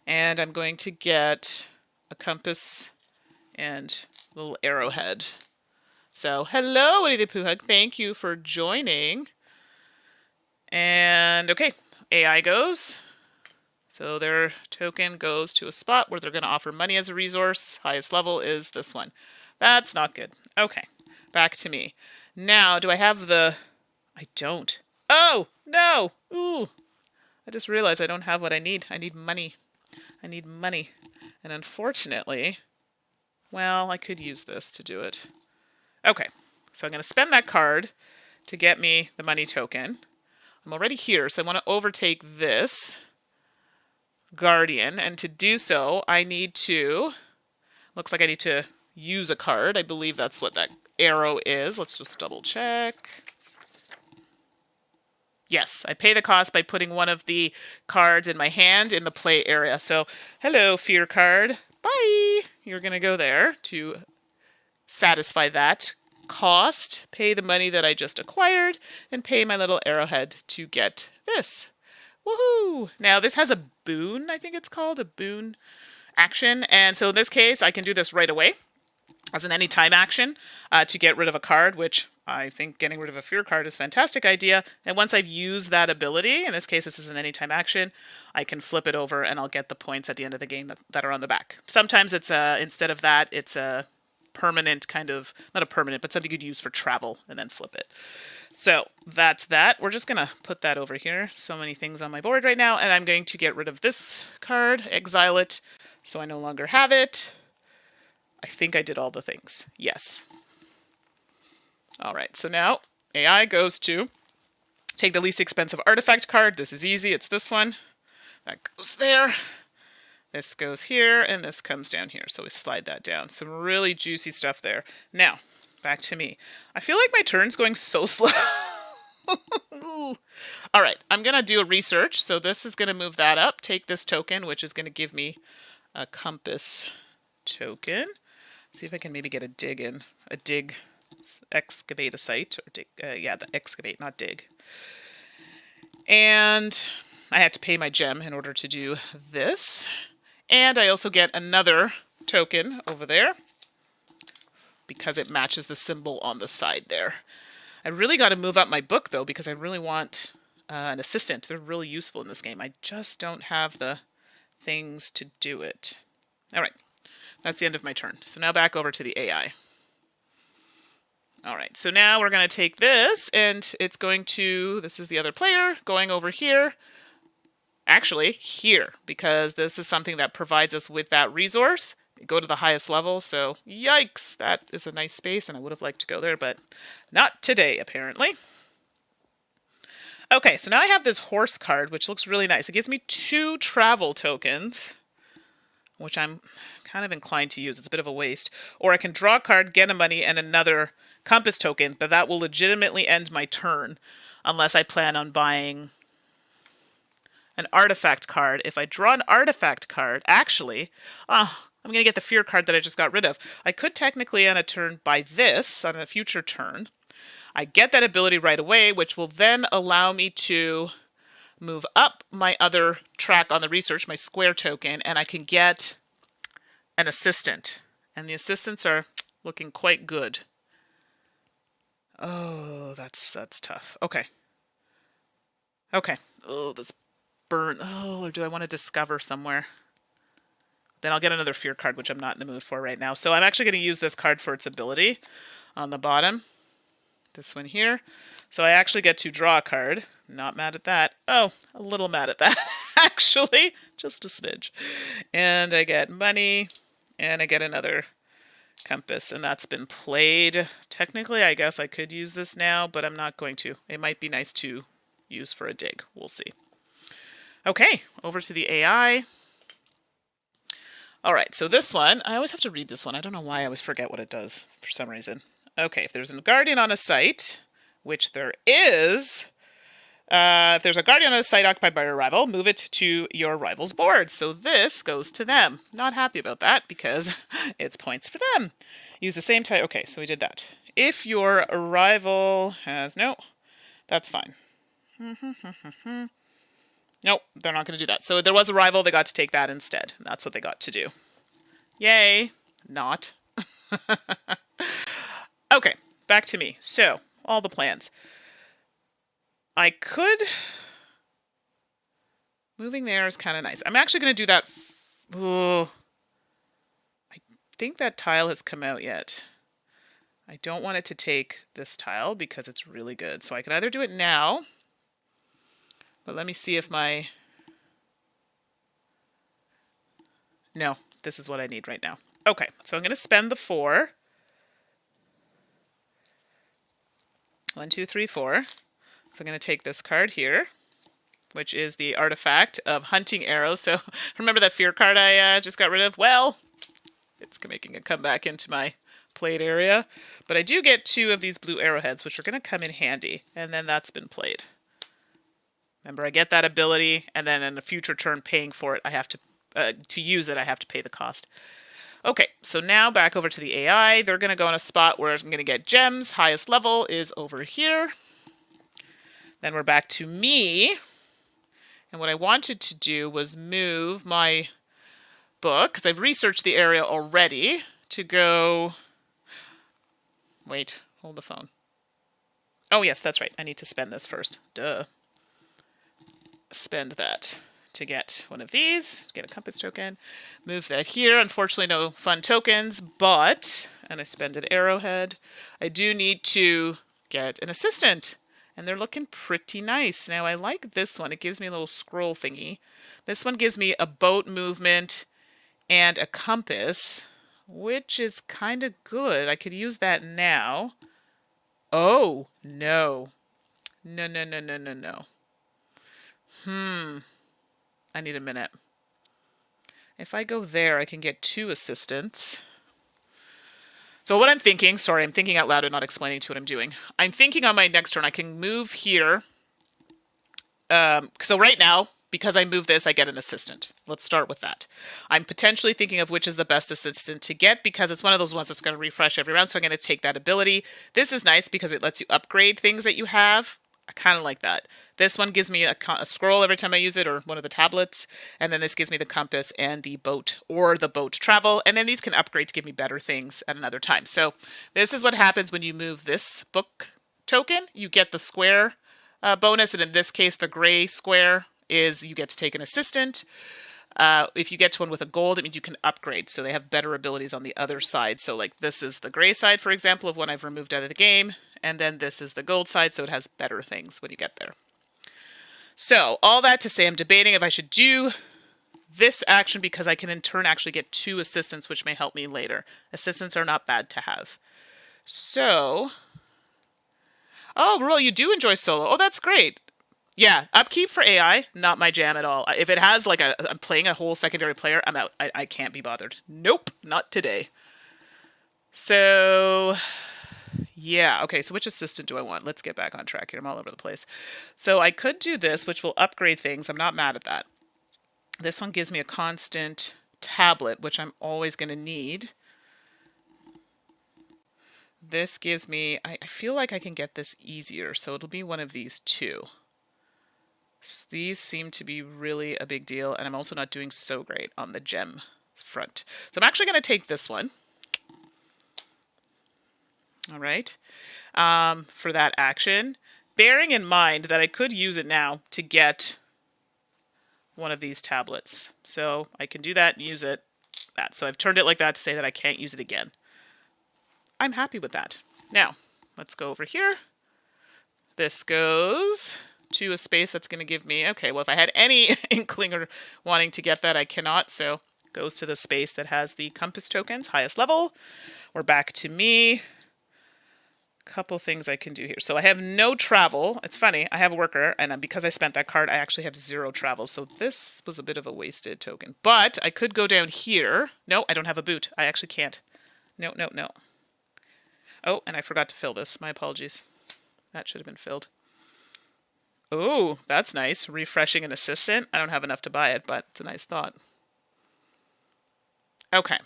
And I'm going to get a compass and a little arrowhead. So hello, Winnie the Pooh Hug. Thank you for joining. And okay, AI goes. So their token goes to a spot where they're going to offer money as a resource. Highest level is this one. That's not good. Okay, back to me. Now, do I have the... I don't. Oh, no. Ooh. I just realized I don't have what I need. I need money. I need money. And unfortunately, well, I could use this to do it. Okay, so I'm going to spend that card to get me the money token. I'm already here, so I want to overtake this Guardian, and to do so, I need to, looks like I need to use a card. I believe that's what that arrow is. Let's just double check. Yes, I pay the cost by putting one of the cards in my hand in the play area. So, hello, fear card. Bye! You're going to go there to satisfy that cost, pay the money that I just acquired, and pay my little arrowhead to get this. Woohoo! Now, this has a boon, I think it's called, a boon action. And so in this case, I can do this right away as an anytime action to get rid of a card, which I think getting rid of a fear card is a fantastic idea. And once I've used that ability, in this case, this is an anytime action, I can flip it over and I'll get the points at the end of the game that are on the back. Sometimes it's instead of that, it's a permanent kind of, not a permanent, but something you'd use for travel and then flip it. So that's that. We're just going to put that over here. So many things on my board right now. And I'm going to get rid of this card, exile it, so I no longer have it. I think I did all the things. Yes. All right. So now AI goes to take the least expensive artifact card. This is easy. It's this one. That goes there. This goes here, and this comes down here. So we slide that down. Some really juicy stuff there. Now, back to me. I feel like my turn's going so slow. All right, I'm going to do a research. So this is going to move that up. Take this token, which is going to give me a compass token. See if I can maybe get a dig in. A dig, excavate a site. Or dig, yeah, the excavate, not dig. And I had to pay my gem in order to do this. And I also get another token over there because it matches the symbol on the side there. I really got to move up my book, though, because I really want an assistant. They're really useful in this game. I just don't have the things to do it. All right. That's the end of my turn. So now back over to the AI. All right. So now we're going to take this, and it's going to, this is the other player, going over here. Actually, here, because this is something that provides us with that resource. Go to the highest level, so yikes, that is a nice space, and I would have liked to go there, but not today, apparently. Okay, so now I have this horse card, which looks really nice. It gives me 2 travel tokens, which I'm kind of inclined to use. It's a bit of a waste. Or I can draw a card, get a money, and another compass token, but that will legitimately end my turn, unless I plan on buying an artifact card. If I draw an artifact card, actually, I'm going to get the fear card that I just got rid of. I could technically on a turn buy this on a future turn. I get that ability right away, which will then allow me to move up my other track on the research, my square token, and I can get an assistant. And the assistants are looking quite good. Oh, that's tough. Okay. Okay. Oh, this burn. Oh, or do I want to discover somewhere? Then I'll get another fear card, which I'm not in the mood for right now. So I'm actually going to use this card for its ability on the bottom. This one here. So I actually get to draw a card. Not mad at that. Oh, a little mad at that, actually. Just a smidge. And I get money, and I get another compass, and that's been played. Technically, I guess I could use this now, but I'm not going to. It might be nice to use for a dig. We'll see. Okay, over to the AI. All right, so this one, I always have to read this one. I don't know why I always forget what it does for some reason. Okay, if there's a guardian on a site, which there is, if there's a guardian on a site occupied by a rival, move it to your rival's board. So this goes to them. Not happy about that because it's points for them. Use the same type. Okay, so we did that. If your rival has... No, that's fine. Nope, they're not going to do that. So there was a rival, they got to take that instead. That's what they got to do. Yay. Not. Okay, back to me. So, all the plans. I could... Moving there is kind of nice. I'm actually going to do that... I think that tile has come out yet. I don't want it to take this tile because it's really good. So I can either do it now... But let me see if my... No, this is what I need right now. Okay, so I'm going to spend the 4. 1, 2, 3, 4. So I'm going to take this card here, which is the artifact of hunting arrows. So remember that fear card I just got rid of? Well, it's making a comeback into my played area. But I do get 2 of these blue arrowheads, which are going to come in handy. And then that's been played. Remember, I get that ability, and then in a future turn paying for it, I have to use it, I have to pay the cost. Okay, so now back over to the AI. They're going to go in a spot where I'm going to get gems. Highest level is over here. Then we're back to me. And what I wanted to do was move my book, because I've researched the area already, to go... Wait, hold the phone. Oh, yes, that's right. I need to spend this first. Duh. Spend that to get one of these, get a compass token, move that here. Unfortunately, no fun tokens, but, and I spend an arrowhead, I do need to get an assistant, and they're looking pretty nice. Now, I like this one. It gives me a little scroll thingy. This one gives me a boat movement and a compass, which is kind of good. I could use that now. Oh, no. No, no, no, no, no, no. I need a minute. If I go there, I can get 2 assistants. So what I'm thinking, sorry, I'm thinking out loud and not explaining to what I'm doing. I'm thinking on my next turn, I can move here. So right now, because I move this, I get an assistant. Let's start with that. I'm potentially thinking of which is the best assistant to get because it's one of those ones that's going to refresh every round. So I'm going to take that ability. This is nice because it lets you upgrade things that you have. I kind of like that. This one gives me a scroll every time I use it, or one of the tablets. And then this gives me the compass and the boat, or the boat travel. And then these can upgrade to give me better things at another time. So this is what happens when you move this book token. You get the square bonus. And in this case, the gray square is you get to take an assistant. If you get to one with a gold, it means you can upgrade. So they have better abilities on the other side. So like this is the gray side, for example, of one I've removed out of the game. And then this is the gold side, so it has better things when you get there. So all that to say, I'm debating if I should do this action because I can in turn actually get 2 assistants, which may help me later. Assistants are not bad to have. So, oh, Rule, you do enjoy solo. Oh, that's great. Yeah, upkeep for AI, not my jam at all. If it has like I'm playing a whole secondary player, I'm out. I can't be bothered. Nope, not today. So... yeah, okay, so which assistant do I want? Let's get back on track here. I'm all over the place. So I could do this, which will upgrade things. I'm not mad at that. This one gives me a constant tablet, which I'm always going to need. This gives me... I feel like I can get this easier, so it'll be one of these 2. These seem to be really a big deal, and I'm also not doing so great on the gem front. So I'm actually going to take this one. All right, for that action, bearing in mind that I could use it now to get one of these tablets. So I can do that and use it. So I've turned it like that to say that I can't use it again. I'm happy with that. Now, let's go over here. This goes to a space that's going to give me, okay, well, if I had any inkling or wanting to get that, I cannot. So goes to the space that has the compass tokens, highest level. We're back to me. Couple things I can do here. So I have no travel. It's funny, I have a worker, and because I spent that card, I actually have 0 travel. So this was a bit of a wasted token. But I could go down here. No, I don't have a boot. I actually can't. No, no, no. Oh, and I forgot to fill this. My apologies. That should have been filled. Oh, that's nice. Refreshing an assistant. I don't have enough to buy it, but it's a nice thought. Okay.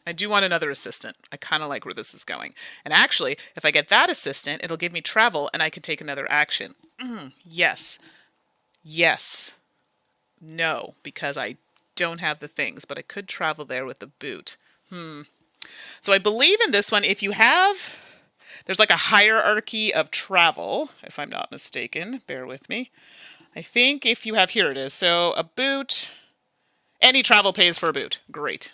I do want another assistant. I kind of like where this is going. And actually, if I get that assistant, it'll give me travel and I can take another action. Yes. Yes. No, because I don't have the things, but I could travel there with the boot. So I believe in this one, if you have, there's like a hierarchy of travel, if I'm not mistaken. Bear with me. I think if you have, here it is. So a boot, any travel pays for a boot. Great.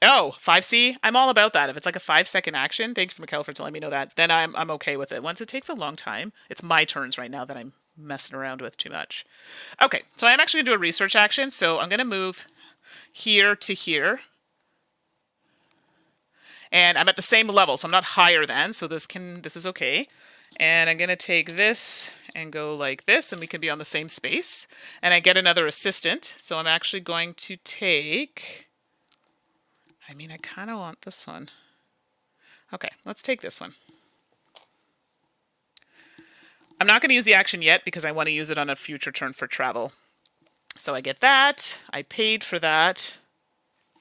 Oh, 5C? I'm all about that. If it's like a 5-second action, thanks, Mikkel, for telling me know that, then I'm okay with it. Once it takes a long time, it's my turns right now that I'm messing around with too much. Okay, so I'm actually going to do a research action. So I'm going to move here to here. And I'm at the same level, so I'm not higher than, so this is okay. And I'm going to take this and go like this, and we can be on the same space. And I get another assistant, so I'm actually going to take... I mean, I kind of want this one. Okay, let's take this one. I'm not going to use the action yet because I want to use it on a future turn for travel. So I get that. I paid for that.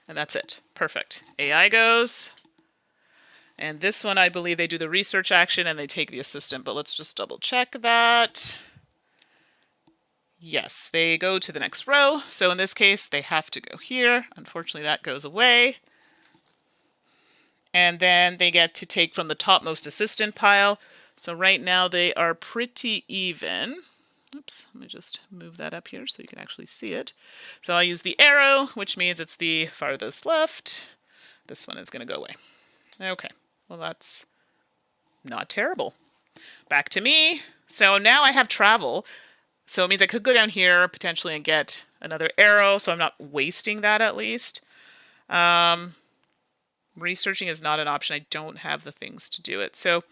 And that's it. Perfect. AI goes. And this one, I believe they do the research action and they take the assistant. But let's just double check that. Yes, they go to the next row. So in this case, they have to go here. Unfortunately, that goes away. And then they get to take from the topmost assistant pile. So right now they are pretty even. Oops, let me just move that up here so you can actually see it. So I'll use the arrow, which means it's the farthest left. This one is going to go away. Okay, well that's not terrible. Back to me. So now I have travel. So it means I could go down here potentially and get another arrow. So I'm not wasting that at least. Researching is not an option. I don't have the things to do it. So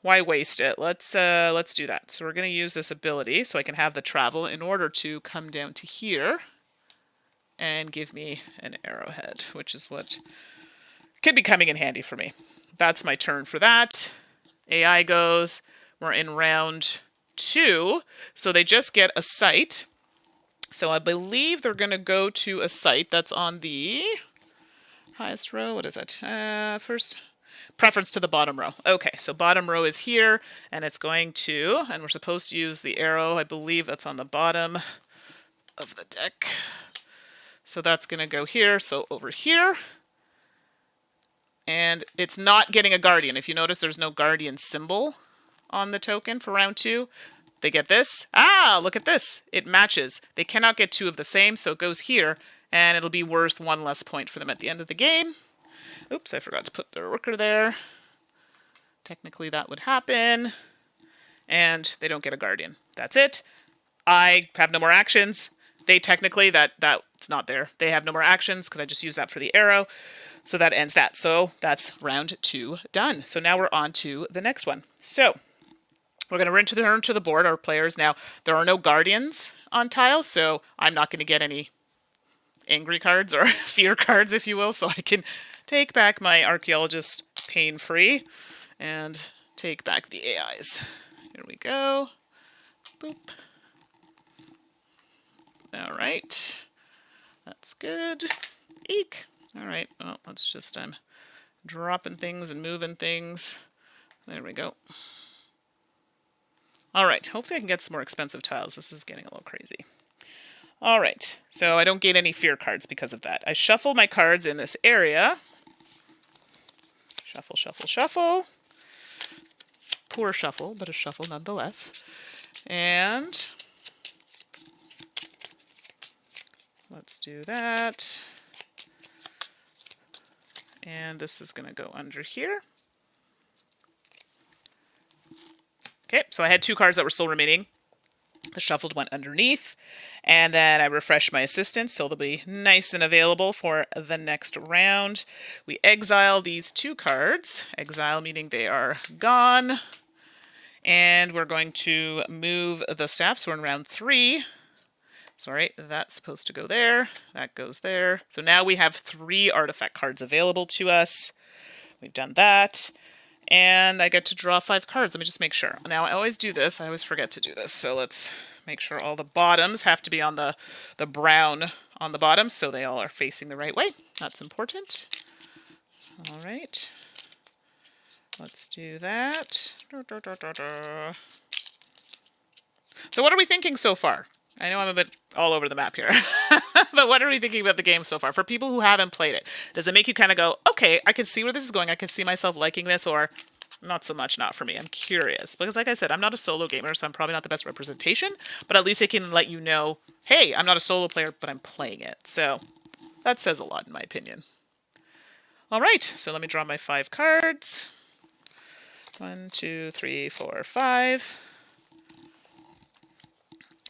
why waste it? Let's do that. So we're going to use this ability so I can have the travel in order to come down to here and give me an arrowhead, which is what could be coming in handy for me. That's my turn for that. AI goes. We're in round 2. So they just get a site. So I believe they're going to go to a site that's on the highest row. What is it? First preference to the bottom row. Okay, so bottom row is here, and it's going to, and we're supposed to use the arrow. I believe that's on the bottom of the deck. So that's going to go here, so over here. And it's not getting a guardian. If you notice, there's no guardian symbol on the token for round 2. They get this. Ah, look at this. It matches. They cannot get 2 of the same, so it goes here. And it'll be worth 1 less point for them at the end of the game. Oops, I forgot to put their worker there. Technically that would happen. And they don't get a guardian. That's it. I have no more actions. They technically, that's not there. They have no more actions because I just used that for the arrow. So that ends that. So that's round 2 done. So now we're on to the next one. So we're going to return to the board, our players. Now, there are no guardians on tile, so I'm not going to get any angry cards or fear cards, if you will, so I can take back my archaeologist pain-free and take back the AIs. Here we go. Boop. All right. That's good. Eek. All right. Well, let's just, I'm dropping things and moving things. There we go. All right. Hopefully I can get some more expensive tiles. This is getting a little crazy. All right, so I don't gain any fear cards because of that. I shuffle my cards in this area. Shuffle, shuffle, shuffle. Poor shuffle, but a shuffle nonetheless. And let's do that. And this is going to go under here. Okay, so I had 2 cards that were still remaining. The shuffled went underneath, and then I refreshed my assistant, so they'll be nice and available for the next round. We exile these 2 cards. Exile meaning they are gone. And we're going to move the staff, so we're in round 3. Sorry, that's supposed to go there. That goes there. So now we have 3 artifact cards available to us. We've done that. And I get to draw 5 cards. Let me just make sure. Now, I always do this. I always forget to do this. So let's make sure all the bottoms have to be on the brown on the bottom, so they all are facing the right way. That's important. All right. Let's do that. So what are we thinking so far? I know I'm a bit all over the map here, but what are we thinking about the game so far? For people who haven't played it, does it make you kind of go, okay, I can see where this is going, I can see myself liking this, or not so much, not for me? I'm curious. Because like I said, I'm not a solo gamer, so I'm probably not the best representation, but at least it can let you know, hey, I'm not a solo player, but I'm playing it. So that says a lot in my opinion. All right, so let me draw my 5 cards. 1, 2, 3, 4, 5.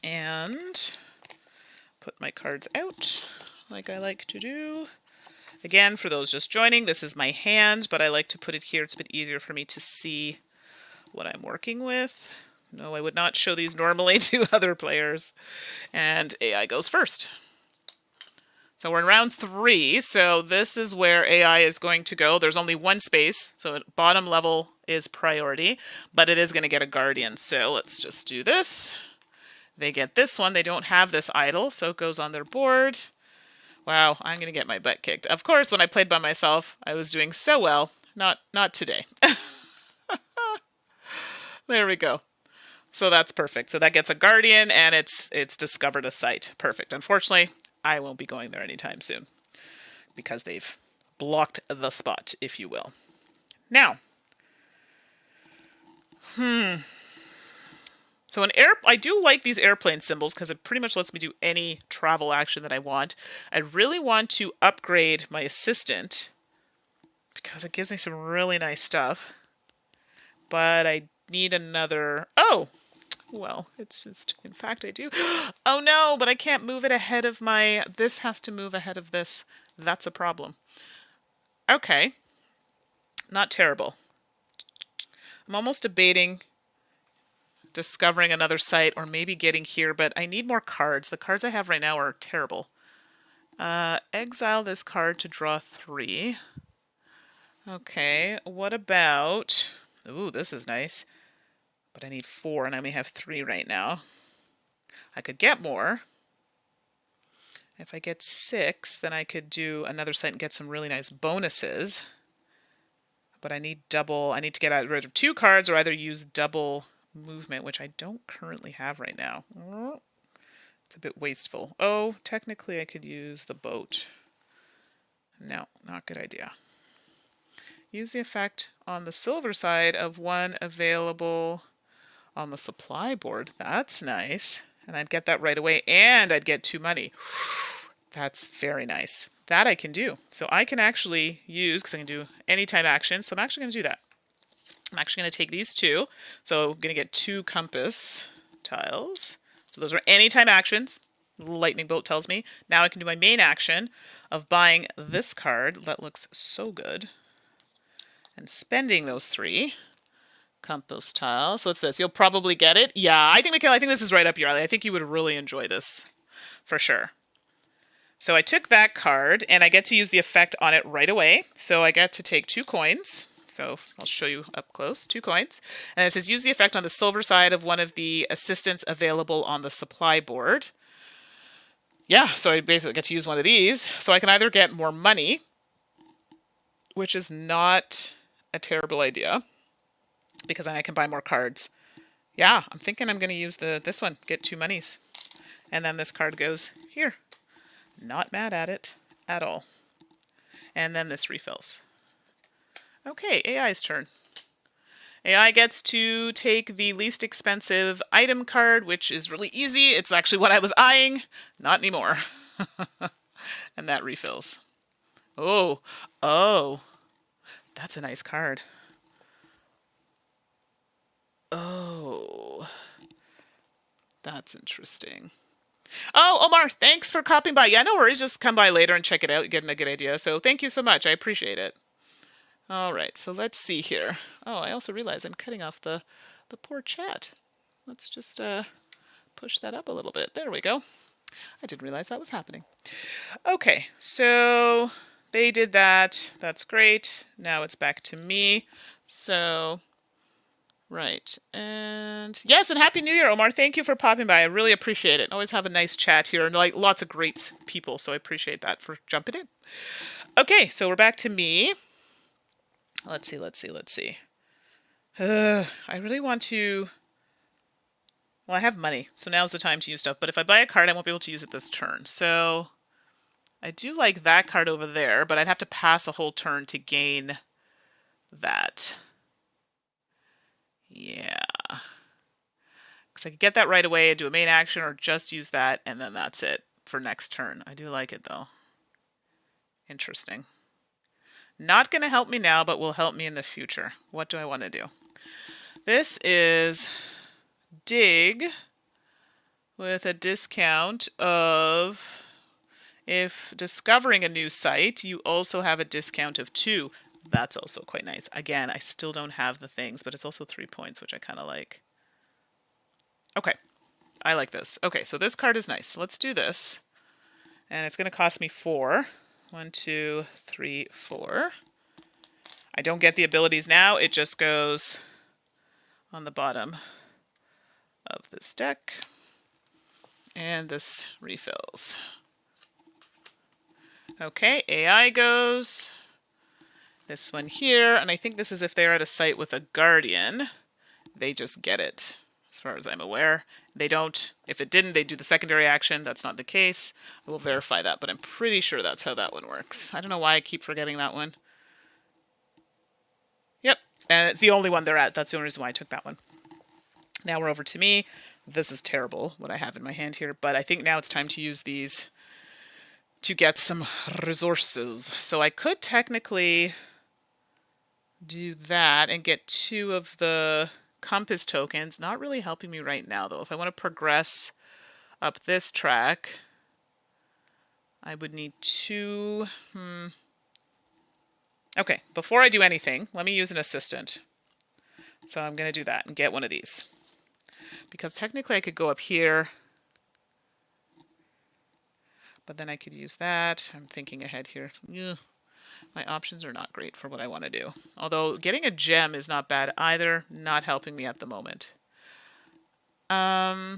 And put my cards out like I like to do. Again, for those just joining, this is my hand, but I like to put it here. It's a bit easier for me to see what I'm working with. No, I would not show these normally to other players. And AI goes first. So we're in round 3, so this is where AI is going to go. There's only 1 space, so bottom level is priority, but it is going to get a guardian. So let's just do this. They get this one. They don't have this idol, so it goes on their board. Wow, I'm going to get my butt kicked. Of course, when I played by myself, I was doing so well. Not today. There we go. So that's perfect. So that gets a guardian, and it's discovered a site. Perfect. Unfortunately, I won't be going there anytime soon because they've blocked the spot, if you will. Now, so I do like these airplane symbols because it pretty much lets me do any travel action that I want. I really want to upgrade my assistant because it gives me some really nice stuff. But I need another... Oh! Well, it's in fact I do. Oh no, but I can't move it ahead of my... This has to move ahead of this. That's a problem. Okay. Not terrible. I'm almost debating discovering another site or maybe getting here, but I need more cards. The cards I have right now are terrible. Exile this card to draw 3. Okay, what about... Ooh, this is nice. But I need 4 and I only have 3 right now. I could get more. If I get 6, then I could do another site and get some really nice bonuses. But I need double. I need to get rid of 2 cards or either use double movement, which I don't currently have right now. It's a bit wasteful. Oh, technically I could use the boat. No, not a good idea. Use the effect on the silver side of 1 available on the supply board. That's nice. And I'd get that right away, and I'd get 2 money. That's very nice. That I can do. So I can actually use, because I can do anytime action, so I'm actually going to do that. I'm actually going to take these 2. So I'm going to get 2 compass tiles. So those are anytime actions. The lightning bolt tells me. Now I can do my main action of buying this card. That looks so good. And spending those 3 compass tiles. So what's this? You'll probably get it. Yeah, I think we can. I think this is right up your alley. I think you would really enjoy this for sure. So I took that card and I get to use the effect on it right away. So I get to take 2 coins. So I'll show you up close, 2 coins. And it says use the effect on the silver side of 1 of the assistants available on the supply board. Yeah, so I basically get to use 1 of these. So I can either get more money, which is not a terrible idea, because then I can buy more cards. Yeah, I'm thinking I'm going to use this one, get 2 monies. And then this card goes here. Not mad at it at all. And then this refills. Okay, AI's turn. AI gets to take the least expensive item card, which is really easy. It's actually what I was eyeing. Not anymore. And that refills. Oh, that's a nice card. Oh, that's interesting. Oh, Omar, thanks for copping by. Yeah, no worries. Just come by later and check it out. You're getting a good idea. So thank you so much. I appreciate it. All right, so let's see here. Oh, I also realize I'm cutting off the poor chat. Let's just push that up a little bit. There we go. I didn't realize that was happening. Okay, so they did that. That's great. Now it's back to me. So, right. And yes, and Happy New Year, Omar. Thank you for popping by. I really appreciate it. Always have a nice chat here and like lots of great people. So I appreciate that for jumping in. Okay, so we're back to me. Let's see. I really want to... Well, I have money, so now's the time to use stuff. But if I buy a card, I won't be able to use it this turn. So I do like that card over there, but I'd have to pass a whole turn to gain that. Yeah. Because I could get that right away and do a main action or just use that, and then that's it for next turn. I do like it, though. Interesting. Not going to help me now, but will help me in the future. What do I want to do? This is dig with a discount of, if discovering a new site, you also have a discount of 2. That's also quite nice. Again, I still don't have the things, but it's also 3 points, which I kind of like. Okay, I like this. Okay, so this card is nice. Let's do this. And it's going to cost me 4. 1, 2, 3, 4. I don't get the abilities now. It just goes on the bottom of this deck. And this refills. Okay, AI goes. This one here. And I think this is if they're at a site with a guardian. They just get it, as far as I'm aware. They don't. If it didn't, they do the secondary action. That's not the case. I will verify that, but I'm pretty sure that's how that one works. I don't know why I keep forgetting that one. Yep, and it's the only one they're at. That's the only reason why I took that one. Now we're over to me. This is terrible, what I have in my hand here, but I think now it's time to use these to get some resources. So I could technically do that and get 2 of the compass tokens. Not really helping me right now, though. If I want to progress up this track, I would need 2. Okay, before I do anything, let me use an assistant. So I'm going to do that and get one of these. Because technically I could go up here, but then I could use that. I'm thinking ahead here. Ugh. My options are not great for what I want to do. Although getting a gem is not bad either, not helping me at the moment. Yeah,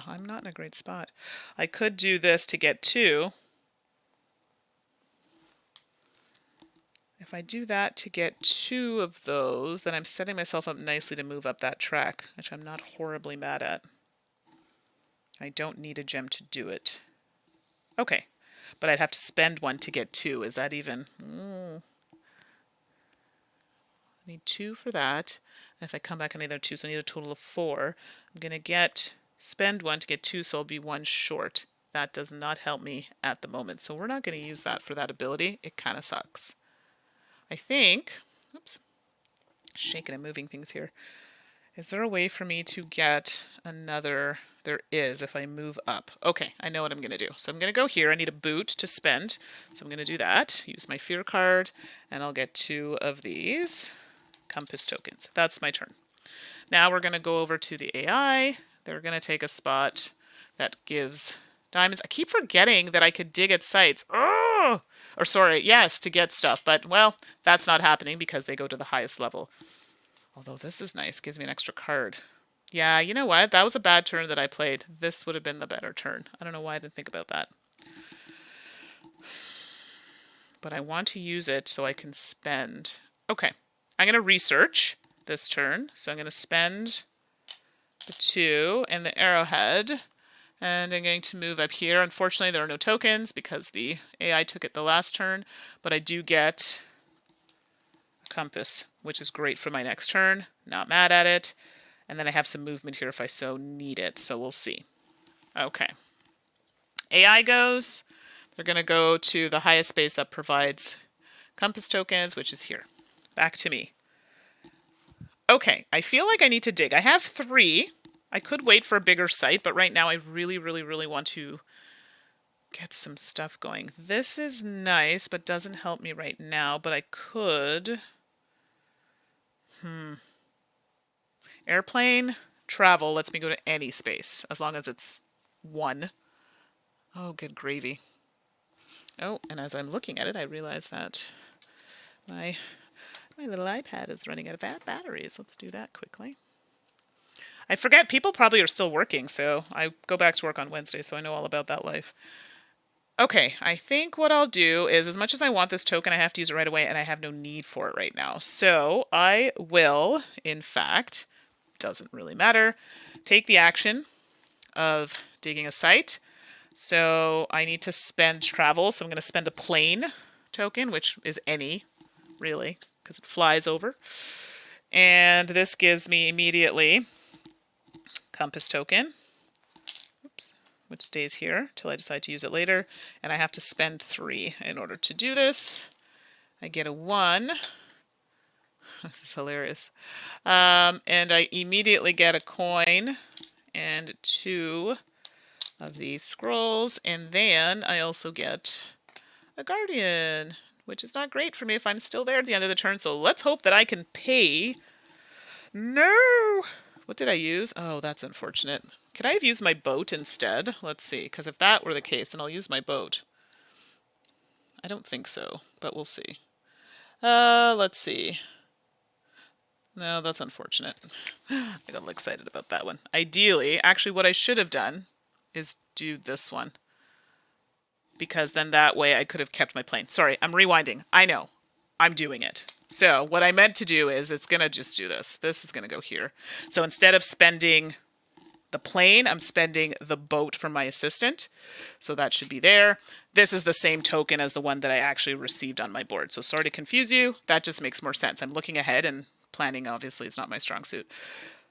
I'm not in a great spot. I could do this to get 2. If I do that to get 2 of those, then I'm setting myself up nicely to move up that track, which I'm not horribly mad at. I don't need a gem to do it. Okay, but I'd have to spend 1 to get 2. Is that even? I need 2 for that. And if I come back, I need another 2, so I need a total of 4. I'm going to spend 1 to get 2, so I'll be 1 short. That does not help me at the moment, so we're not going to use that for that ability. It kind of sucks. I think, oops, shaking and moving things here. Is there a way for me to get another? There is, if I move up. Okay, I know what I'm going to do. So I'm going to go here. I need a boot to spend. So I'm going to do that. Use my fear card, and I'll get 2 of these compass tokens. That's my turn. Now we're going to go over to the AI. They're going to take a spot that gives diamonds. I keep forgetting that I could dig at sites. Oh! Or sorry, yes, to get stuff. But, well, that's not happening because they go to the highest level. Although this is nice. Gives me an extra card. Yeah, you know what? That was a bad turn that I played. This would have been the better turn. I don't know why I didn't think about that. But I want to use it so I can spend. Okay. I'm going to research this turn. So I'm going to spend the 2 and the arrowhead. And I'm going to move up here. Unfortunately, there are no tokens because the AI took it the last turn. But I do get a compass, which is great for my next turn. Not mad at it. And then I have some movement here if I so need it. So we'll see. Okay. AI goes. They're going to go to the highest space that provides compass tokens, which is here. Back to me. Okay, I feel like I need to dig. I have 3. I could wait for a bigger site, but right now I really, really, really want to get some stuff going. This is nice, but doesn't help me right now, but I could... Airplane travel lets me go to any space, as long as it's 1. Oh, good gravy. Oh, and as I'm looking at it, I realize that my little iPad is running out of batteries. Let's do that quickly. I forget, people probably are still working, so I go back to work on Wednesday, so I know all about that life. Okay, I think what I'll do is, as much as I want this token, I have to use it right away, and I have no need for it right now. So I will, in fact, doesn't really matter, take the action of digging a site. So I need to spend travel, so I'm going to spend a plane token, which is any, really, because it flies over. And this gives me immediately compass token, oops, which stays here till I decide to use it later. And I have to spend 3 in order to do this. I get a 1. This is hilarious. And I immediately get a coin and 2 of these scrolls. And then I also get a guardian, which is not great for me if I'm still there at the end of the turn. So let's hope that I can pay. No! What did I use? Oh, that's unfortunate. Could I have used my boat instead? Let's see, because if that were the case, then I'll use my boat. I don't think so, but we'll see. Let's see. No, that's unfortunate. I got a little excited about that one. Ideally, actually what I should have done is do this one, because then that way I could have kept my plane. Sorry, I'm rewinding. I know. I'm doing it. So what I meant to do is it's going to just do this. This is going to go here. So instead of spending the plane, I'm spending the boat from my assistant. So that should be there. This is the same token as the one that I actually received on my board. So sorry to confuse you. That just makes more sense. I'm looking ahead, and planning obviously is not my strong suit.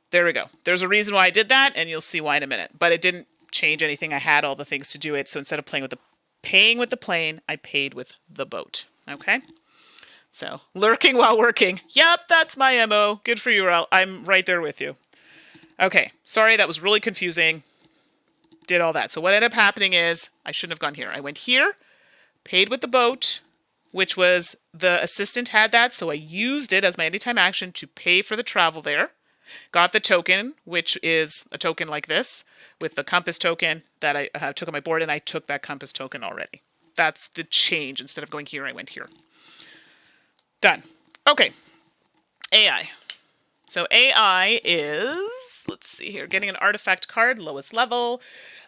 There we go. There's a reason why I did that, and you'll see why in a minute. But it didn't change anything. I had all the things to do it. So instead of paying with the plane, I paid with the boat. Okay? So, lurking while working. Yep, that's my MO. Good for you, Rel. I'm right there with you. Okay, sorry, that was really confusing. Did all that. So what ended up happening is, I shouldn't have gone here. I went here, paid with the boat, which was, the assistant had that, so I used it as my anytime action to pay for the travel there. Got the token, which is a token like this, with the compass token that I took on my board, and I took that compass token already. That's the change. Instead of going here, I went here. Done. Okay. AI. So AI is, let's see here, getting an artifact card, lowest level.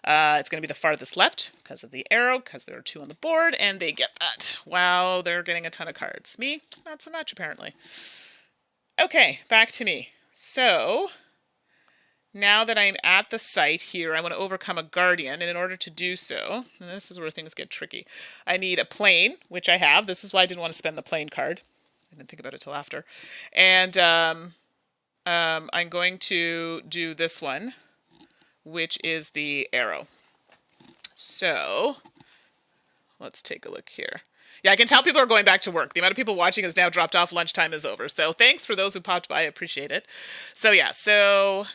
It's going to be the farthest left because of the arrow, because there are 2 on the board, and they get that. Wow, they're getting a ton of cards. Me, not so much, apparently. Okay, back to me. So, now that I'm at the site here, I want to overcome a guardian, and in order to do so, and this is where things get tricky, I need a plane, which I have. This is why I didn't want to spend the plane card. I didn't think about it till after. And I'm going to do this one, which is the arrow. So let's take a look here. Yeah, I can tell people are going back to work. The amount of people watching has now dropped off. Lunchtime is over. So thanks for those who popped by. I appreciate it. So yeah, so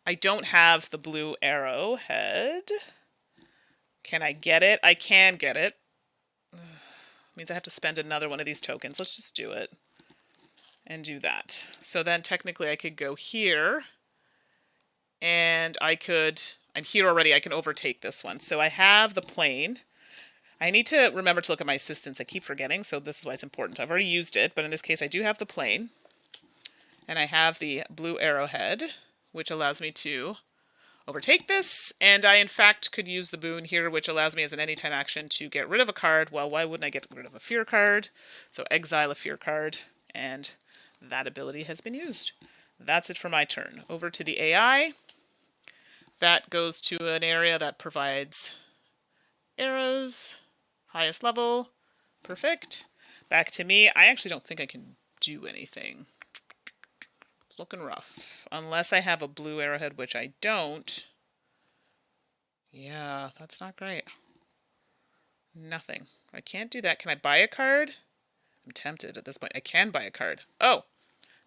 I don't have the blue arrowhead. Can I get it? I can get it. Means I have to spend another one of these tokens. Let's just do it and do that. So then technically I could go here, and I'm here already, I can overtake this one. So I have the plane. I need to remember to look at my assistants. I keep forgetting, so this is why it's important. I've already used it, but in this case I do have the plane, and I have the blue arrowhead, which allows me to overtake this, and I in fact could use the boon here, which allows me as an anytime action to get rid of a card. Well, why wouldn't I get rid of a fear card? So exile a fear card, and that ability has been used. That's it for my turn. Over to the AI. That goes to an area that provides arrows, highest level, perfect. Back to me. I actually don't think I can do anything. Looking rough. Unless I have a blue arrowhead, which I don't. Yeah, that's not great. Nothing. I can't do that. Can I buy a card? I'm tempted at this point. I can buy a card. Oh,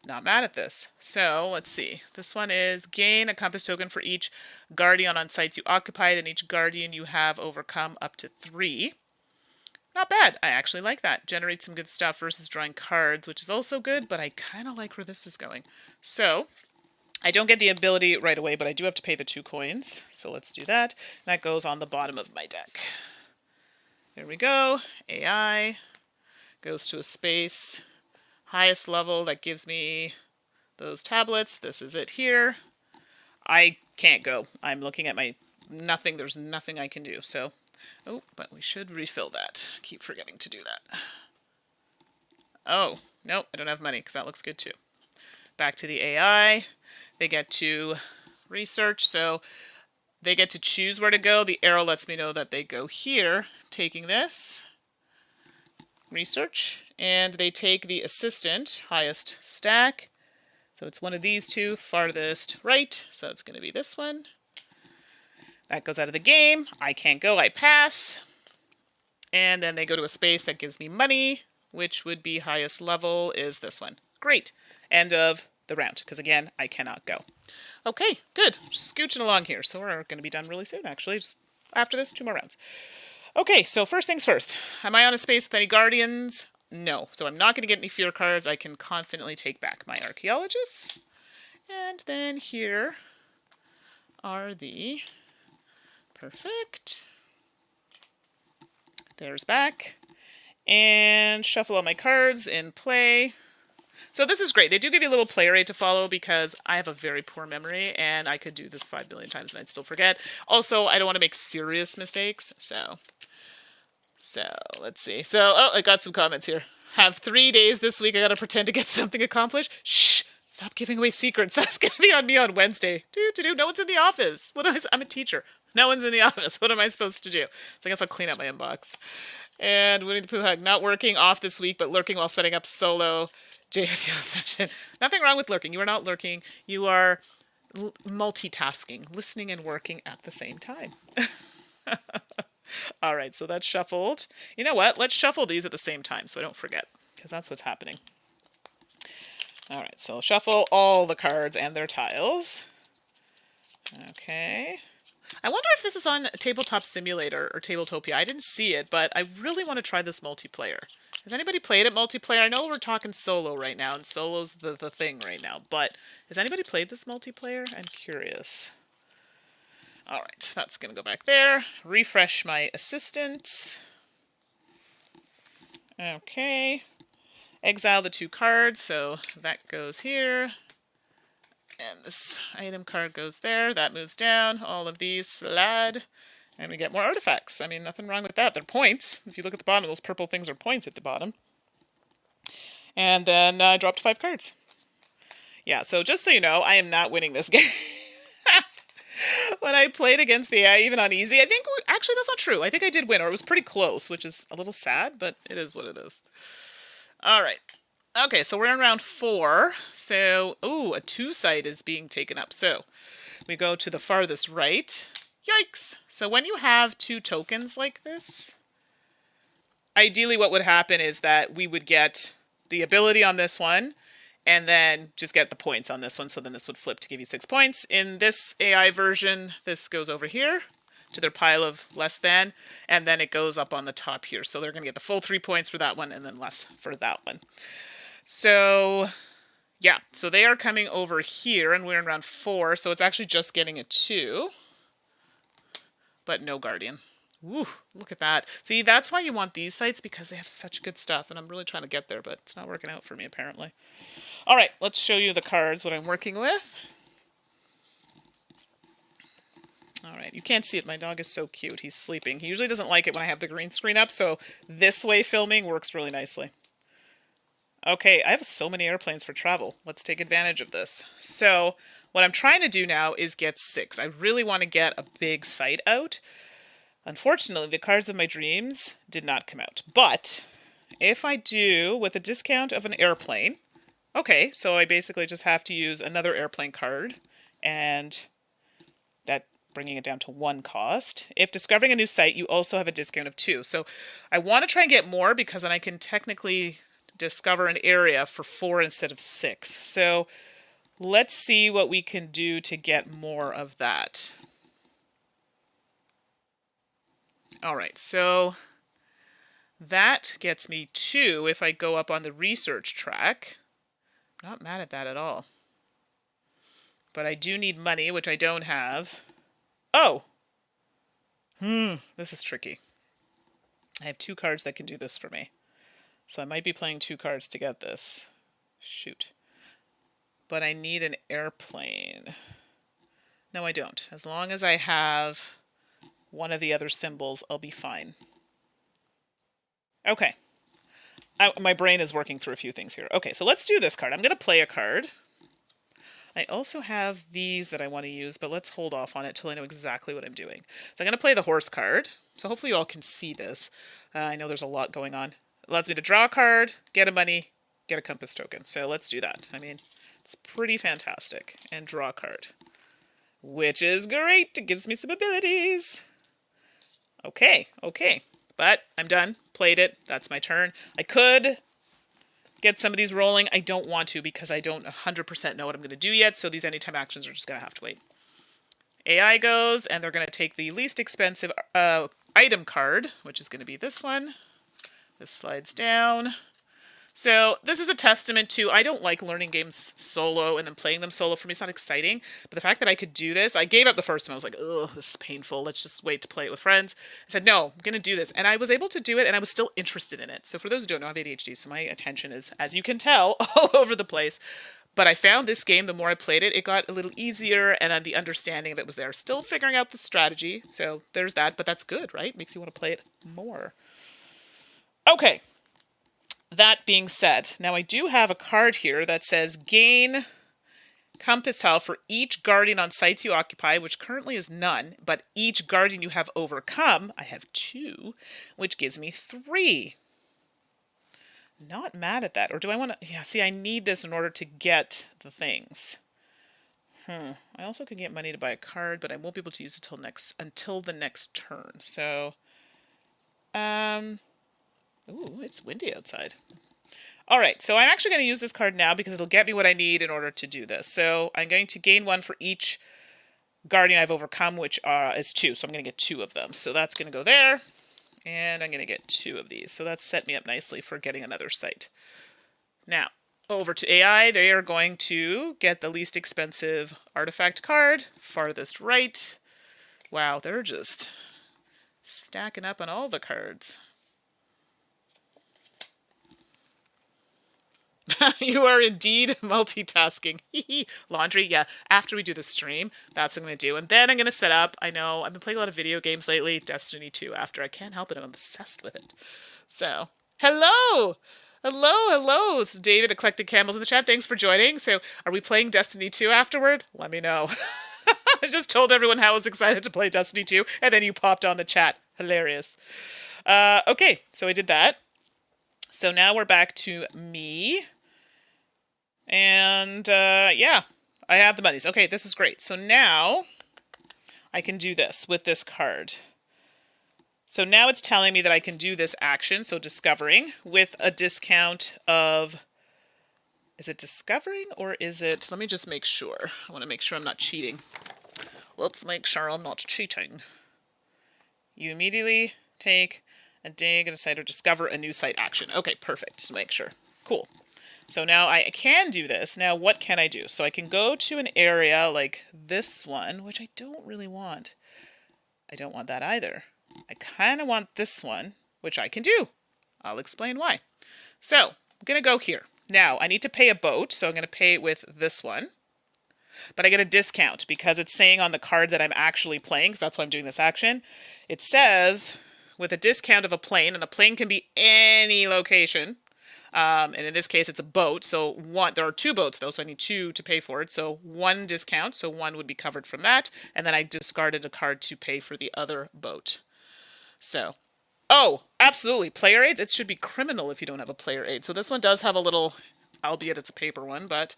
Not mad at this. So let's see. This one is gain a compass token for each guardian on sites you occupied, and each guardian you have overcome up to 3. Not bad. I actually like that. Generate some good stuff versus drawing cards, which is also good, but I kind of like where this is going. So I don't get the ability right away, but I do have to pay the 2 coins. So let's do that. That goes on the bottom of my deck. There we go. AI goes to a space. Highest level, that gives me those tablets. This is it here. I can't go. I'm looking at my nothing. There's nothing I can do. So, oh, but we should refill that. Keep forgetting to do that. Oh, nope, I don't have money because that looks good too. Back to the AI. They get to research, so they get to choose where to go. The arrow lets me know that they go here, taking this. Research. And they take the assistant, highest stack. So it's one of these two, farthest right. So it's going to be this one. That goes out of the game. I can't go, I pass. And then they go to a space that gives me money, which would be highest level is this one. Great. End of the round, because again, I cannot go. Okay, good. Just scooching along here. So we're going to be done really soon, actually. Just after this, 2 more rounds. Okay, so first things first. Am I on a space with any guardians? No. So I'm not going to get any fear cards. I can confidently take back my archaeologists. And then here are the... Perfect. There's back. And shuffle all my cards in play. So this is great. They do give you a little play rate to follow because I have a very poor memory and I could do this 5 billion times and I'd still forget. Also, I don't want to make serious mistakes. So let's see. So, oh, I got some comments here. Have 3 days this week. I got to pretend to get something accomplished. Shh. Stop giving away secrets. That's going to be on me on Wednesday. No one's in the office. I'm a teacher. No one's in the office. What am I supposed to do? So I guess I'll clean up my inbox. And Winnie the Pooh hug. Not working off this week, but lurking while setting up solo JHL session. Nothing wrong with lurking. You are not lurking. You are multitasking, listening and working at the same time. All right, so that's shuffled. You know what? Let's shuffle these at the same time so I don't forget, because that's what's happening. All right, so shuffle all the cards and their tiles. Okay. I wonder if this is on Tabletop Simulator or Tabletopia. I didn't see it, but I really want to try this multiplayer. Has anybody played it multiplayer? I know we're talking solo right now, and solo's the thing right now, but has anybody played this multiplayer? I'm curious. All right, that's going to go back there. Refresh my assistant. Okay. Exile the 2 cards, so that goes here. And this item card goes there. That moves down. All of these slide. And we get more artifacts. I mean, nothing wrong with that. They're points. If you look at the bottom, those purple things are points at the bottom. And then I dropped 5 cards. Yeah, so just so you know, I am not winning this game. When I played against the AI, even on easy, I think, actually that's not true. I think I did win, or it was pretty close, which is a little sad, but it is what it is. All right. Okay, so we're in round 4. So, ooh, a 2 site is being taken up. So we go to the farthest right. Yikes. So when you have 2 tokens like this, ideally what would happen is that we would get the ability on this one, and then just get the points on this one. So then this would flip to give you 6 points. In this AI version, this goes over here to their pile of less than, and then it goes up on the top here. So they're going to get the full 3 points for that one and then less for that one. So, yeah. So they are coming over here, and we're in round 4. So it's actually just getting a 2, but no guardian. Woo, look at that. See, that's why you want these sites, because they have such good stuff, and I'm really trying to get there, but it's not working out for me, apparently. All right, let's show you the cards, what I'm working with. All right, you can't see it. My dog is so cute. He's sleeping. He usually doesn't like it when I have the green screen up, so this way filming works really nicely. Okay, I have so many airplanes for travel. Let's take advantage of this. So what I'm trying to do now is get 6. I really want to get a big site out. Unfortunately, the cards of my dreams did not come out. But if I do with a discount of an airplane, okay, so I basically just have to use another airplane card, and that bringing it down to 1 cost. If discovering a new site, you also have a discount of 2. So I want to try and get more, because then I can technically discover an area for 4 instead of 6. So let's see what we can do to get more of that. All right, so that gets me 2 if I go up on the research track. Not mad at that at all. But I do need money, which I don't have. Oh! This is tricky. I have 2 cards that can do this for me. So I might be playing 2 cards to get this. Shoot. But I need an airplane. No, I don't. As long as I have one of the other symbols, I'll be fine. Okay. My brain is working through a few things here. Okay, so let's do this card. I'm going to play a card. I also have these that I want to use, but let's hold off on it till I know exactly what I'm doing. So I'm going to play the horse card. So hopefully you all can see this. I know there's a lot going on. It allows me to draw a card, get a money, get a compass token. So let's do that. I mean, it's pretty fantastic. And draw a card, which is great. It gives me some abilities. Okay. But I'm done. Played it. That's my turn. I could get some of these rolling. I don't want to because I don't 100% know what I'm going to do yet. So these anytime actions are just going to have to wait. AI goes, and they're going to take the least expensive item card, which is going to be this one. This slides down. So this is a testament to, I don't like learning games solo and then playing them solo. For me, it's not exciting. But the fact that I could do this, I gave up the first time. I was like, oh, this is painful. Let's just wait to play it with friends. I said, no, I'm going to do this. And I was able to do it, and I was still interested in it. So for those who don't know, I have ADHD, so my attention is, as you can tell, all over the place. But I found this game, the more I played it, it got a little easier, and then the understanding of it was there. Still figuring out the strategy, so there's that. But that's good, right? Makes you want to play it more. Okay. That being said, now I do have a card here that says gain compass tile for each guardian on sites you occupy, which currently is none, but each guardian you have overcome, I have 2, which gives me 3. Not mad at that. Or do I want to... Yeah, see, I need this in order to get the things. I also could get money to buy a card, but I won't be able to use it until the next turn. So, ooh, it's windy outside. All right, so I'm actually going to use this card now because it'll get me what I need in order to do this. So I'm going to gain 1 for each guardian I've overcome, which is 2. So I'm going to get 2 of them. So that's going to go there, and I'm going to get 2 of these. So that's set me up nicely for getting another site. Now, over to AI. They are going to get the least expensive artifact card, farthest right. Wow, they're just stacking up on all the cards. You are indeed multitasking. Laundry, yeah. After we do the stream, that's what I'm going to do. And then I'm going to set up, I know, I've been playing a lot of video games lately, Destiny 2 after. I can't help it, I'm obsessed with it. So, hello! Hello! So David, Eclectic Camels in the chat, thanks for joining. So, are we playing Destiny 2 afterward? Let me know. I just told everyone how I was excited to play Destiny 2, and then you popped on the chat. Hilarious. Okay, so I did that. So now we're back to me. And, yeah, I have the monies. Okay, this is great. So now I can do this with this card. So now it's telling me that I can do this action, so discovering, with a discount of... Is it discovering or is it... Let me just make sure. I want to make sure I'm not cheating. Let's make sure I'm not cheating. You immediately take a dig and decide to discover a new site action. Okay, perfect. Just make sure. Cool. So now I can do this. Now what can I do? So I can go to an area like this one, which I don't really want. I don't want that either. I kind of want this one, which I can do. I'll explain why. So I'm going to go here. Now I need to pay a boat, so I'm going to pay it with this one. But I get a discount because it's saying on the card that I'm actually playing, because that's why I'm doing this action. It says with a discount of a plane, and a plane can be any location. And in this case, it's a boat. So there are 2 boats, though, so I need 2 to pay for it. So 1 discount, so 1 would be covered from that. And then I discarded a card to pay for the other boat. So, oh, absolutely. Player aids? It should be criminal if you don't have a player aid. So this one does have a little, albeit it's a paper one, but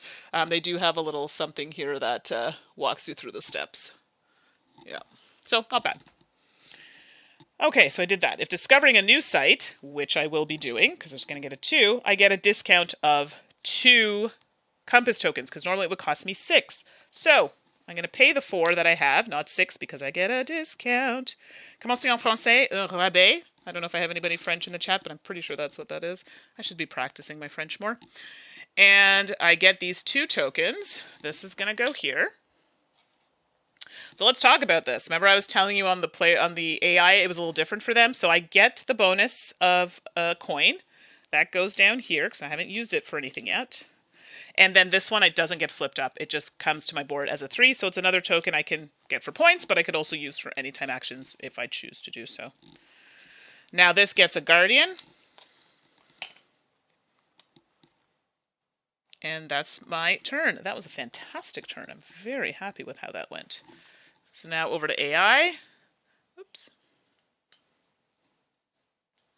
they do have a little something here that walks you through the steps. Yeah, so not bad. Okay, so I did that. If discovering a new site, which I will be doing, because I'm just going to get a 2, I get a discount of 2 compass tokens, because normally it would cost me 6. So, I'm going to pay the 4 that I have, not 6, because I get a discount. Comment c'est en français? Un rabais. I don't know if I have anybody French in the chat, but I'm pretty sure that's what that is. I should be practicing my French more. And I get these 2 tokens. This is going to go here. So let's talk about this. Remember I was telling you on the AI it was a little different for them. So I get the bonus of a coin. That goes down here because I haven't used it for anything yet. And then this one, it doesn't get flipped up. It just comes to my board as a 3. So it's another token I can get for points, but I could also use for anytime actions if I choose to do so. Now this gets a guardian. And that's my turn. That was a fantastic turn. I'm very happy with how that went. So now over to AI. Oops.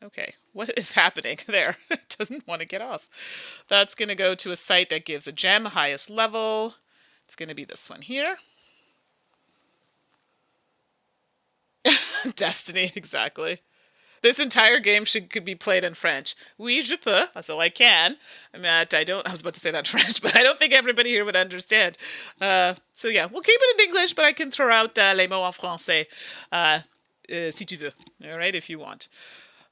Okay, what is happening there? It doesn't want to get off. That's going to go to a site that gives a gem, highest level. It's going to be this one here. Destiny, exactly. This entire game could be played in French. Oui, je peux, so I can. I was about to say that in French, but I don't think everybody here would understand. So yeah, we'll keep it in English, but I can throw out les mots en français, si tu veux. All right, if you want.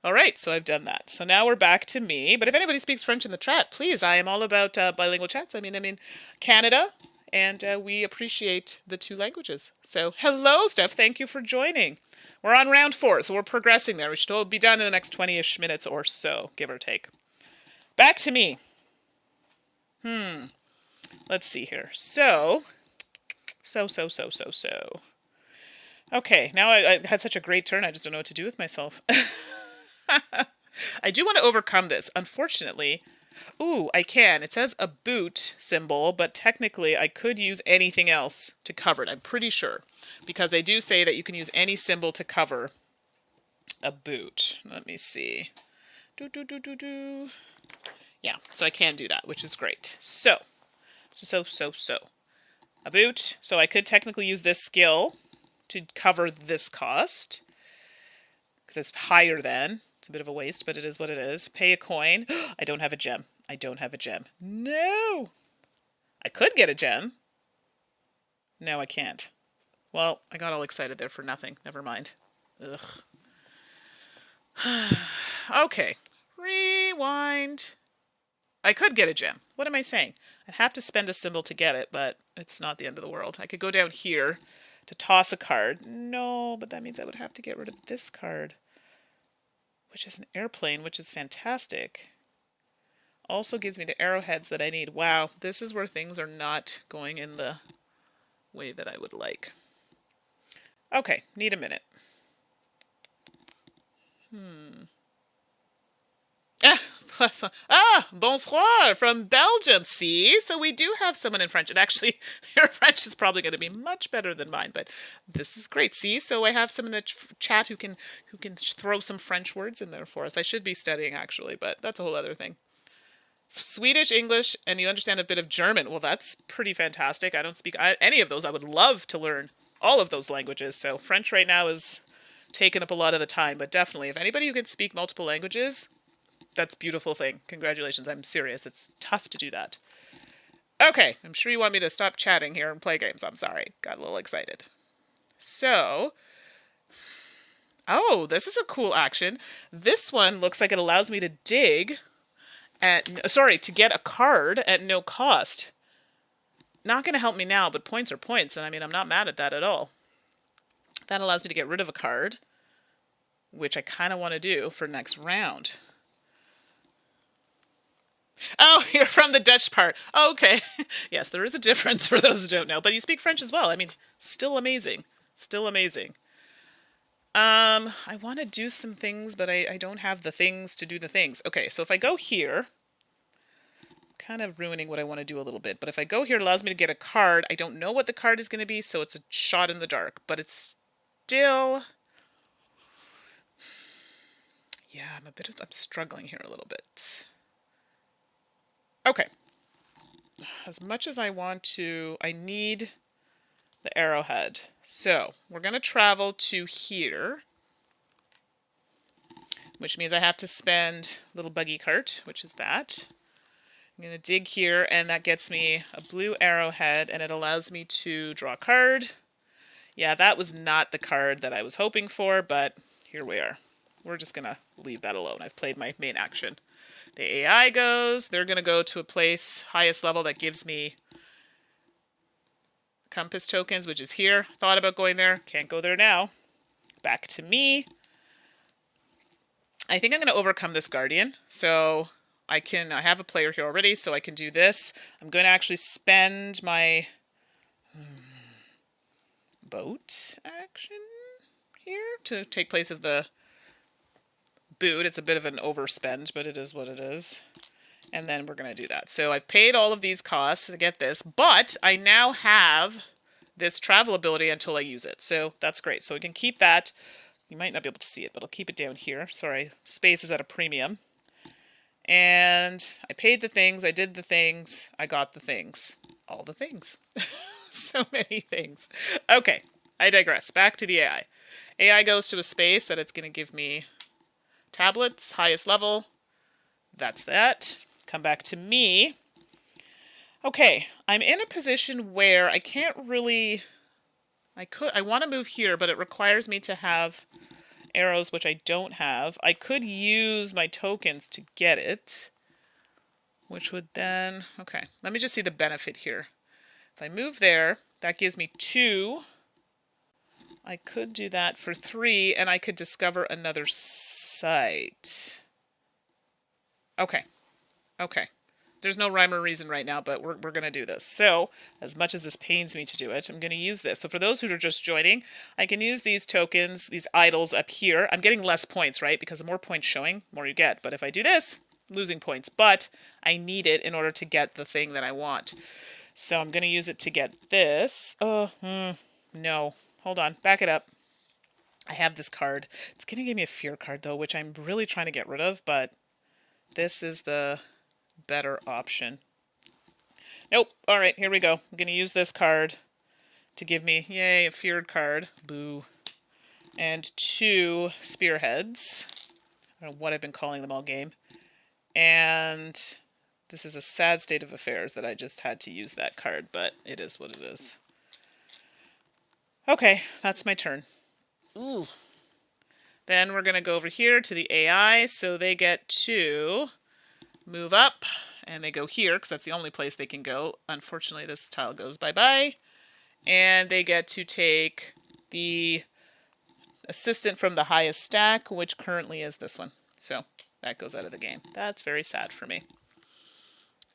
All right, so I've done that. So now we're back to me. But if anybody speaks French in the chat, please, I am all about bilingual chats. I mean, Canada, and we appreciate the 2 languages. So hello, Steph. Thank you for joining. We're on round 4, so we're progressing there. We should all be done in the next 20-ish minutes or so, give or take. Back to me. Let's see here. So. Okay, now I had such a great turn, I just don't know what to do with myself. I do want to overcome this. Unfortunately, ooh, I can. It says a boot symbol, but technically I could use anything else to cover it. I'm pretty sure. Because they do say that you can use any symbol to cover a boot. Let me see. Yeah, so I can do that, which is great. So. A boot. So I could technically use this skill to cover this cost. Because it's higher than. It's a bit of a waste, but it is what it is. Pay a coin. I don't have a gem. I don't have a gem. No! I could get a gem. No, I can't. Well, I got all excited there for nothing. Never mind. Ugh. Okay. Rewind. I could get a gem. What am I saying? I'd have to spend a symbol to get it, but it's not the end of the world. I could go down here to toss a card. No, but that means I would have to get rid of this card, which is an airplane, which is fantastic. Also gives me the arrowheads that I need. Wow, this is where things are not going in the way that I would like. Okay, need a minute. Bonsoir from Belgium. See, so we do have someone in French, and actually, your French is probably going to be much better than mine. But this is great. See, so I have some in the chat who can throw some French words in there for us. I should be studying actually, but that's a whole other thing. Swedish, English, and you understand a bit of German. Well, that's pretty fantastic. I don't speak any of those. I would love to learn all of those languages. So French right now is taking up a lot of the time, but definitely, if anybody who can speak multiple languages, that's a beautiful thing. Congratulations. I'm serious. It's tough to do that. Okay, I'm sure you want me to stop chatting here and play games. I'm sorry. Got a little excited. So, oh, this is a cool action. This one looks like it allows me to dig to get a card at no cost. Not going to help me now, but points are points, and I mean, I'm not mad at that at all. That allows me to get rid of a card, which I kind of want to do for next round. Oh, you're from the Dutch part. Oh, okay. Yes, there is a difference for those who don't know, but you speak French as well. I mean, still amazing. Still amazing. I want to do some things, but I don't have the things to do the things. Okay, so if I go here, kind of ruining what I want to do a little bit, but if I go here, it allows me to get a card. I don't know what the card is going to be, so it's a shot in the dark, but it's still... Yeah, I'm struggling here a little bit. Okay. As much as I want to, I need the arrowhead. So we're going to travel to here. which means I have to spend little buggy cart, which is that. I'm going to dig here, and that gets me a blue arrowhead, and it allows me to draw a card. Yeah, that was not the card that I was hoping for, but here we are. We're just going to leave that alone. I've played my main action. The AI goes. They're going to go to a place, highest level, that gives me compass tokens, which is here. Thought about going there. Can't go there now. Back to me. I think I'm going to overcome this guardian. So I have a player here already, so I can do this. I'm going to actually spend my boat action here to take place of the boot. It's a bit of an overspend, but it is what it is. And then we're going to do that. So I've paid all of these costs to get this, but I now have this travel ability until I use it. So that's great. So we can keep that. You might not be able to see it, but I'll keep it down here. Sorry, space is at a premium. And I paid the things, I did the things, I got the things. All the things. So many things. Okay, I digress. Back to the AI. AI goes to a space that it's going to give me tablets, highest level. That's that. Come back to me. Okay, I'm in a position where I can't really... I want to move here, but it requires me to have arrows, which I don't have. I could use my tokens to get it, which would then... Okay, let me just see the benefit here. If I move there, that gives me 2. I could do that for 3, and I could discover another site. Okay. Okay. There's no rhyme or reason right now, but we're going to do this. So, as much as this pains me to do it, I'm going to use this. So for those who are just joining, I can use these tokens, these idols up here. I'm getting less points, right? Because the more points showing, the more you get. But if I do this, losing points. But I need it in order to get the thing that I want. So I'm going to use it to get this. No. Hold on. Back it up. I have this card. It's going to give me a fear card, though, which I'm really trying to get rid of. But this is the better option. Nope. All right, here we go. I'm going to use this card to give me, yay, a feared card. Boo. And 2 spearheads. I don't know what I've been calling them all game. And this is a sad state of affairs that I just had to use that card, but it is what it is. Okay, that's my turn. Ooh. Then we're going to go over here to the AI, so they get to move up, and they go here, because that's the only place they can go. Unfortunately, this tile goes bye-bye. And they get to take the assistant from the highest stack, which currently is this one. So that goes out of the game. That's very sad for me.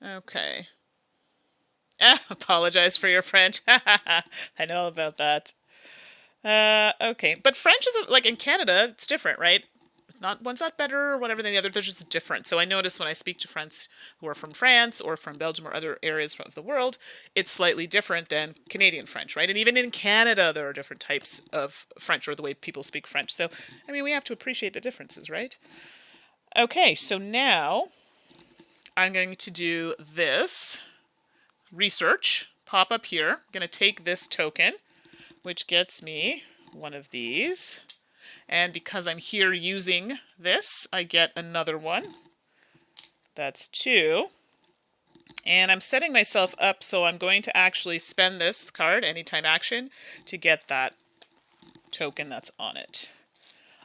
Okay. Apologize for your French. I know about that. Okay. But French is, like, in Canada, it's different, right? One's not better or whatever than the other, they're just different. So I notice when I speak to friends who are from France or from Belgium or other areas of the world, it's slightly different than Canadian French, right? And even in Canada, there are different types of French, or the way people speak French. So, I mean, we have to appreciate the differences, right? Okay, so now I'm going to do this research, pop up here. I'm going to take this token, which gets me one of these. And because I'm here using this, I get another one. That's 2. And I'm setting myself up, so I'm going to actually spend this card, anytime action, to get that token that's on it.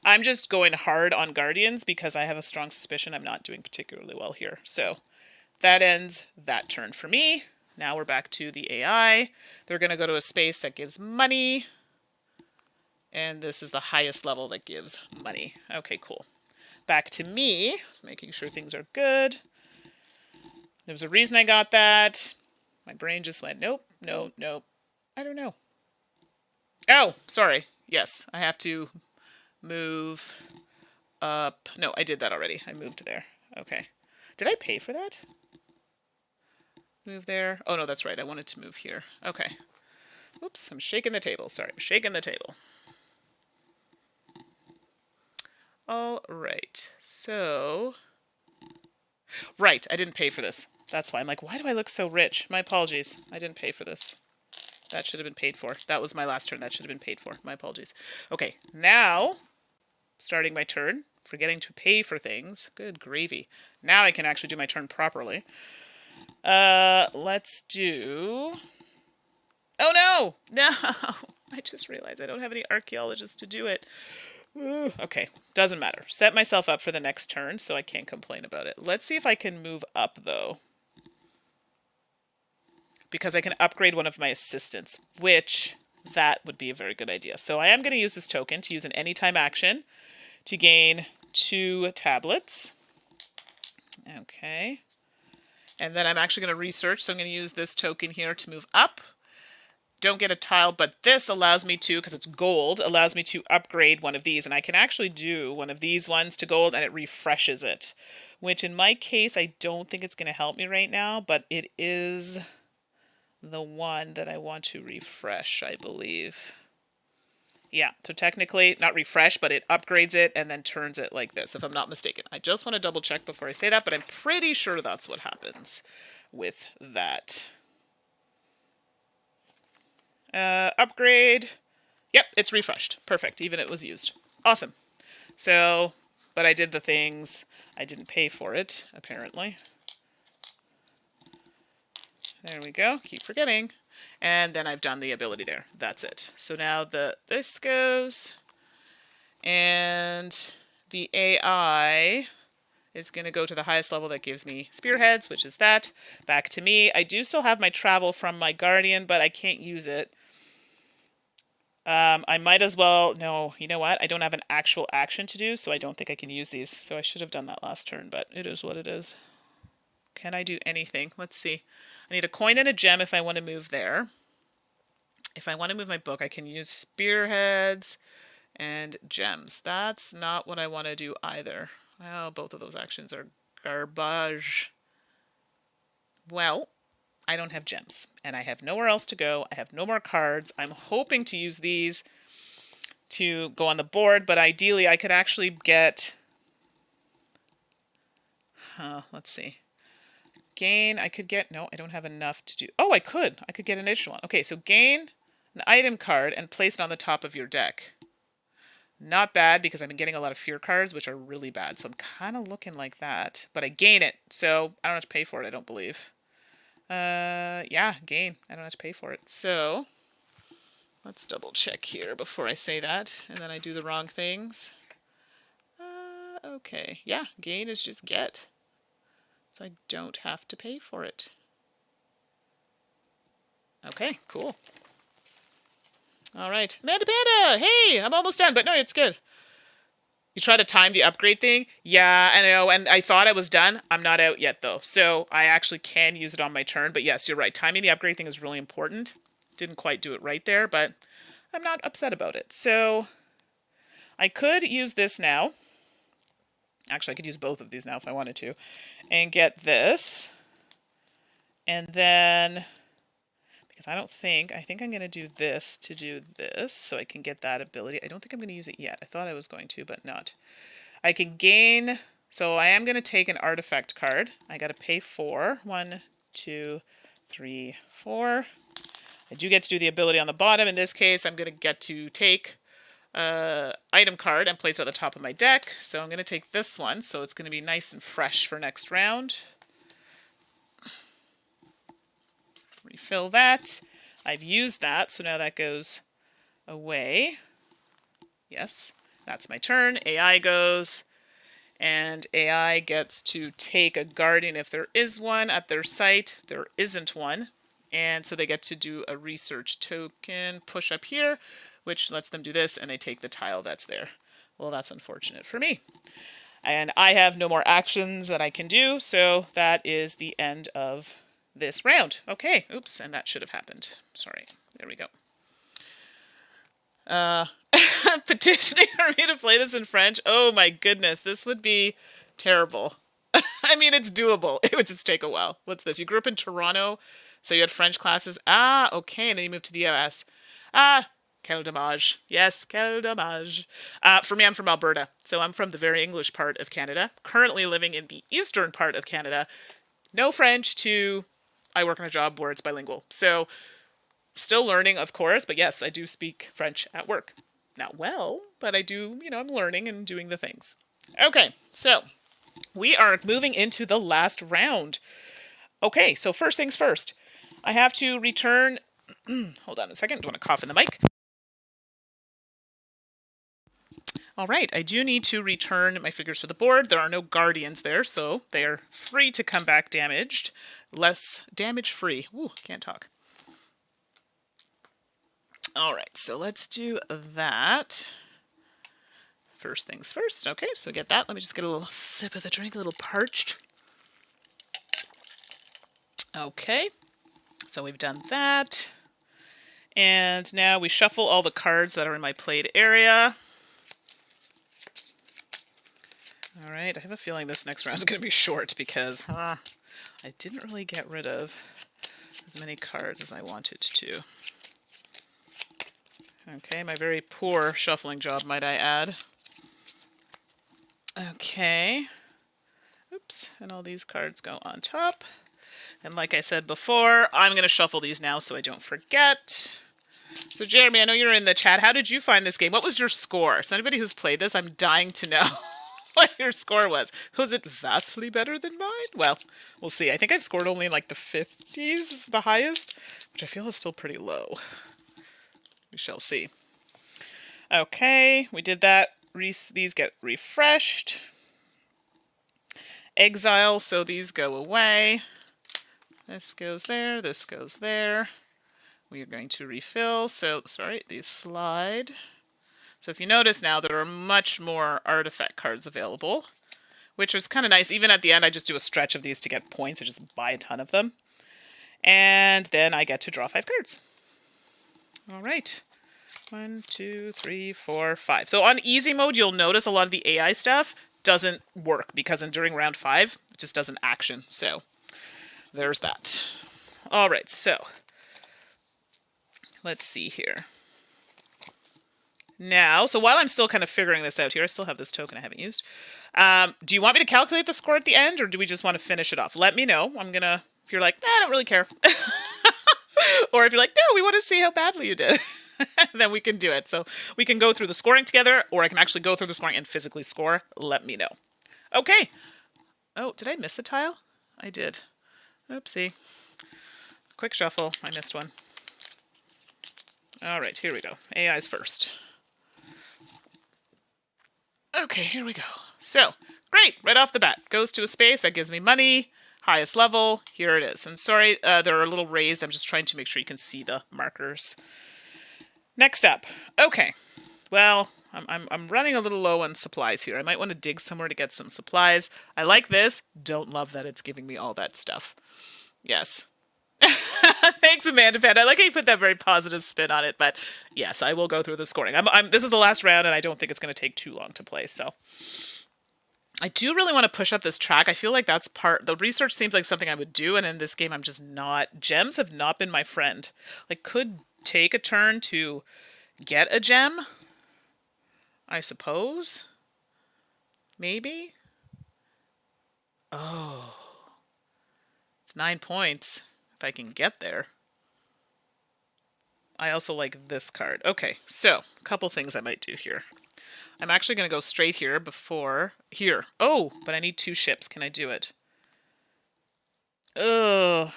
I'm just going hard on Guardians because I have a strong suspicion I'm not doing particularly well here. So that ends that turn for me. Now we're back to the AI. They're going to go to a space that gives money. And this is the highest level that gives money. Okay, cool. Back to me, just making sure things are good. There was a reason I got that. My brain just went, nope, no, nope. I don't know. Oh, sorry. Yes, I have to move up. No, I did that already. I moved there. Okay. Did I pay for that? Move there. Oh, no, that's right. I wanted to move here. Okay. Oops, I'm shaking the table. Sorry, I'm shaking the table. All right, so... Right, I didn't pay for this. That's why. I'm like, why do I look so rich? My apologies. I didn't pay for this. That should have been paid for. That was my last turn. That should have been paid for. My apologies. Okay, now, starting my turn, forgetting to pay for things. Good gravy. Now I can actually do my turn properly. Let's do... Oh no! No! I just realized I don't have any archaeologists to do it. Okay, doesn't matter. Set myself up for the next turn, so I can't complain about it. Let's see if I can move up, though. Because I can upgrade one of my assistants, which that would be a very good idea. So I am going to use this token to use an anytime action to gain 2 tablets. Okay. And then I'm actually going to research, so I'm going to use this token here to move up. Don't get a tile, but this allows me to, because it's gold, allows me to upgrade one of these. And I can actually do one of these ones to gold, and it refreshes it. Which in my case, I don't think it's going to help me right now, but it is the one that I want to refresh, I believe. Yeah, so technically, not refresh, but it upgrades it and then turns it like this, if I'm not mistaken. I just want to double check before I say that, but I'm pretty sure that's what happens with that. Upgrade. Yep, it's refreshed. Perfect, even it was used. Awesome. So, but I did the things. I didn't pay for it, apparently. There we go. Keep forgetting. And then I've done the ability there. That's it. So now this goes. And the AI is going to go to the highest level that gives me spearheads, which is that. Back to me. I do still have my travel from my guardian, but I can't use it. I might as well... No, you know what? I don't have an actual action to do, so I don't think I can use these. So I should have done that last turn, but it is what it is. Can I do anything? Let's see. I need a coin and a gem if I want to move there. If I want to move my book, I can use spearheads and gems. That's not what I want to do either. Well, both of those actions are garbage. Well, I don't have gems, and I have nowhere else to go. I have no more cards. I'm hoping to use these to go on the board, but ideally I could actually get... let's see. Gain, I could get... No, I don't have enough to do... Oh, I could. I could get an additional one. Okay, so gain an item card and place it on the top of your deck. Not bad, because I've been getting a lot of fear cards, which are really bad. So I'm kind of looking like that. But I gain it, so I don't have to pay for it, I don't believe. Yeah, gain. I don't have to pay for it. So, let's double check here before I say that, and then I do the wrong things. Okay. Yeah, gain is just get. So I don't have to pay for it. Okay, cool. All right. Amanda Panda! Hey, I'm almost done, but no, it's good. You try to time the upgrade thing? Yeah, I know, and I thought I was done. I'm not out yet, though. So I actually can use it on my turn. But yes, you're right. Timing the upgrade thing is really important. Didn't quite do it right there, but I'm not upset about it. So I could use this now. Actually, I could use both of these now if I wanted to. And get this. And then... Because I think I'm going to do this to do this, so I can get that ability. I don't think I'm going to use it yet. I thought I was going to, but not. I can gain, so I am going to take an artifact card. I got to pay 4. 1, 2, 3, 4. I do get to do the ability on the bottom. In this case, I'm going to get to take item card and place it at the top of my deck. So I'm going to take this one, so it's going to be nice and fresh for next round. Refill that. I've used that, so now that goes away. Yes, that's my turn. AI goes, and AI gets to take a guardian if there is one at their site. There isn't one, and so they get to do a research token push up here, which lets them do this, and they take the tile that's there. Well, that's unfortunate for me. And I have no more actions that I can do, so that is the end of this round. Okay, oops, and that should have happened. Sorry, there we go. Petitioning for me to play this in French? Oh my goodness, this would be terrible. I mean, it's doable. It would just take a while. What's this? You grew up in Toronto, so you had French classes? Ah, okay, and then you moved to the US. Ah, quel dommage. Yes, quel dommage. For me, I'm from Alberta, so I'm from the very English part of Canada, currently living in the eastern part of Canada. No French to... I work on a job where it's bilingual. So, still learning, of course, but yes, I do speak French at work. Not well, but I do, I'm learning and doing the things. Okay, so we are moving into the last round. Okay, so first things first. I have to return... Hold on a second. I want to cough in the mic. All right, I do need to return my figures to the board. There are no guardians there, so they are free to come back damaged. Less damage-free. Ooh, can't talk. All right, so let's do that. First things first. Okay, so get that. Let me just get a little sip of the drink, a little parched. Okay, so we've done that. And now we shuffle all the cards that are in my played area. All right, I have a feeling this next round is going to be short because I didn't really get rid of as many cards as I wanted to. Okay, my very poor shuffling job, might I add. Okay. Oops, and all these cards go on top. And like I said before, I'm going to shuffle these now so I don't forget. So Jeremy, I know you're in the chat. How did you find this game? What was your score? So anybody who's played this, I'm dying to know what your score was. Was it vastly better than mine? Well, we'll see. I think I've scored only in like the 50s is the highest, which I feel is still pretty low. We shall see. Okay, we did that. These get refreshed. Exile, so these go away. This goes there, this goes there. We are going to refill, so, sorry, these slide. So if you notice now, there are much more artifact cards available, which is kind of nice. Even at the end, I just do a stretch of these to get points. I just buy a ton of them. And then I get to draw 5 cards. All right. 1, 2, 3, 4, 5. So on easy mode, you'll notice a lot of the AI stuff doesn't work because during round 5, it just doesn't action. So there's that. All right, so let's see here. Now, so while I'm still kind of figuring this out here, I still have this token I haven't used. Do you want me to calculate the score at the end, or do we just want to finish it off? Let me know. I'm going to, if you're like, I don't really care. Or if you're like, no, we want to see how badly you did. Then we can do it. So we can go through the scoring together, or I can actually go through the scoring and physically score. Let me know. Okay. Oh, did I miss a tile? I did. Oopsie. Quick shuffle. I missed one. All right, here we go. AI's first. Okay, here we go. So, great. Right off the bat. Goes to a space. That gives me money. Highest level. Here it is. And sorry, they're a little raised. I'm just trying to make sure you can see the markers. Next up. Okay. Well, I'm running a little low on supplies here. I might want to dig somewhere to get some supplies. I like this. Don't love that it's giving me all that stuff. Yes. Thanks, Amanda Pet. I like how you put that very positive spin on it, but yes, I will go through the scoring. This is the last round, and I don't think it's going to take too long to play, so. I do really want to push up this track. I feel like that's the research seems like something I would do, and in this game I'm just not. Gems have not been my friend. Like, could take a turn to get a gem, I suppose. Maybe? Oh. It's 9 points, if I can get there. I also like this card. Okay, so, a couple things I might do here. I'm actually going to go straight here before... Here. Oh, but I need 2 ships. Can I do it? Ugh.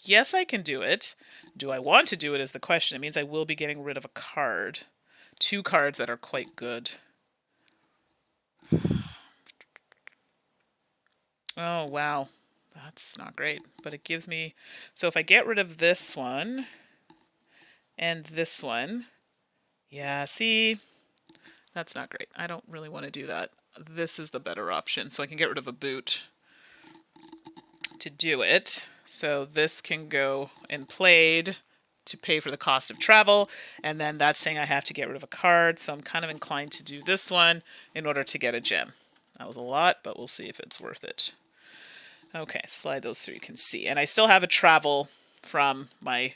Yes, I can do it. Do I want to do it is the question. It means I will be getting rid of a card. 2 cards that are quite good. Oh, wow. That's not great. But it gives me... So if I get rid of this one... And this one... Yeah, see... That's not great. I don't really want to do that. This is the better option. So I can get rid of a boot to do it. So this can go in played to pay for the cost of travel. And then that's saying I have to get rid of a card. So I'm kind of inclined to do this one in order to get a gem. That was a lot, but we'll see if it's worth it. Okay, slide those so you can see. And I still have a travel from my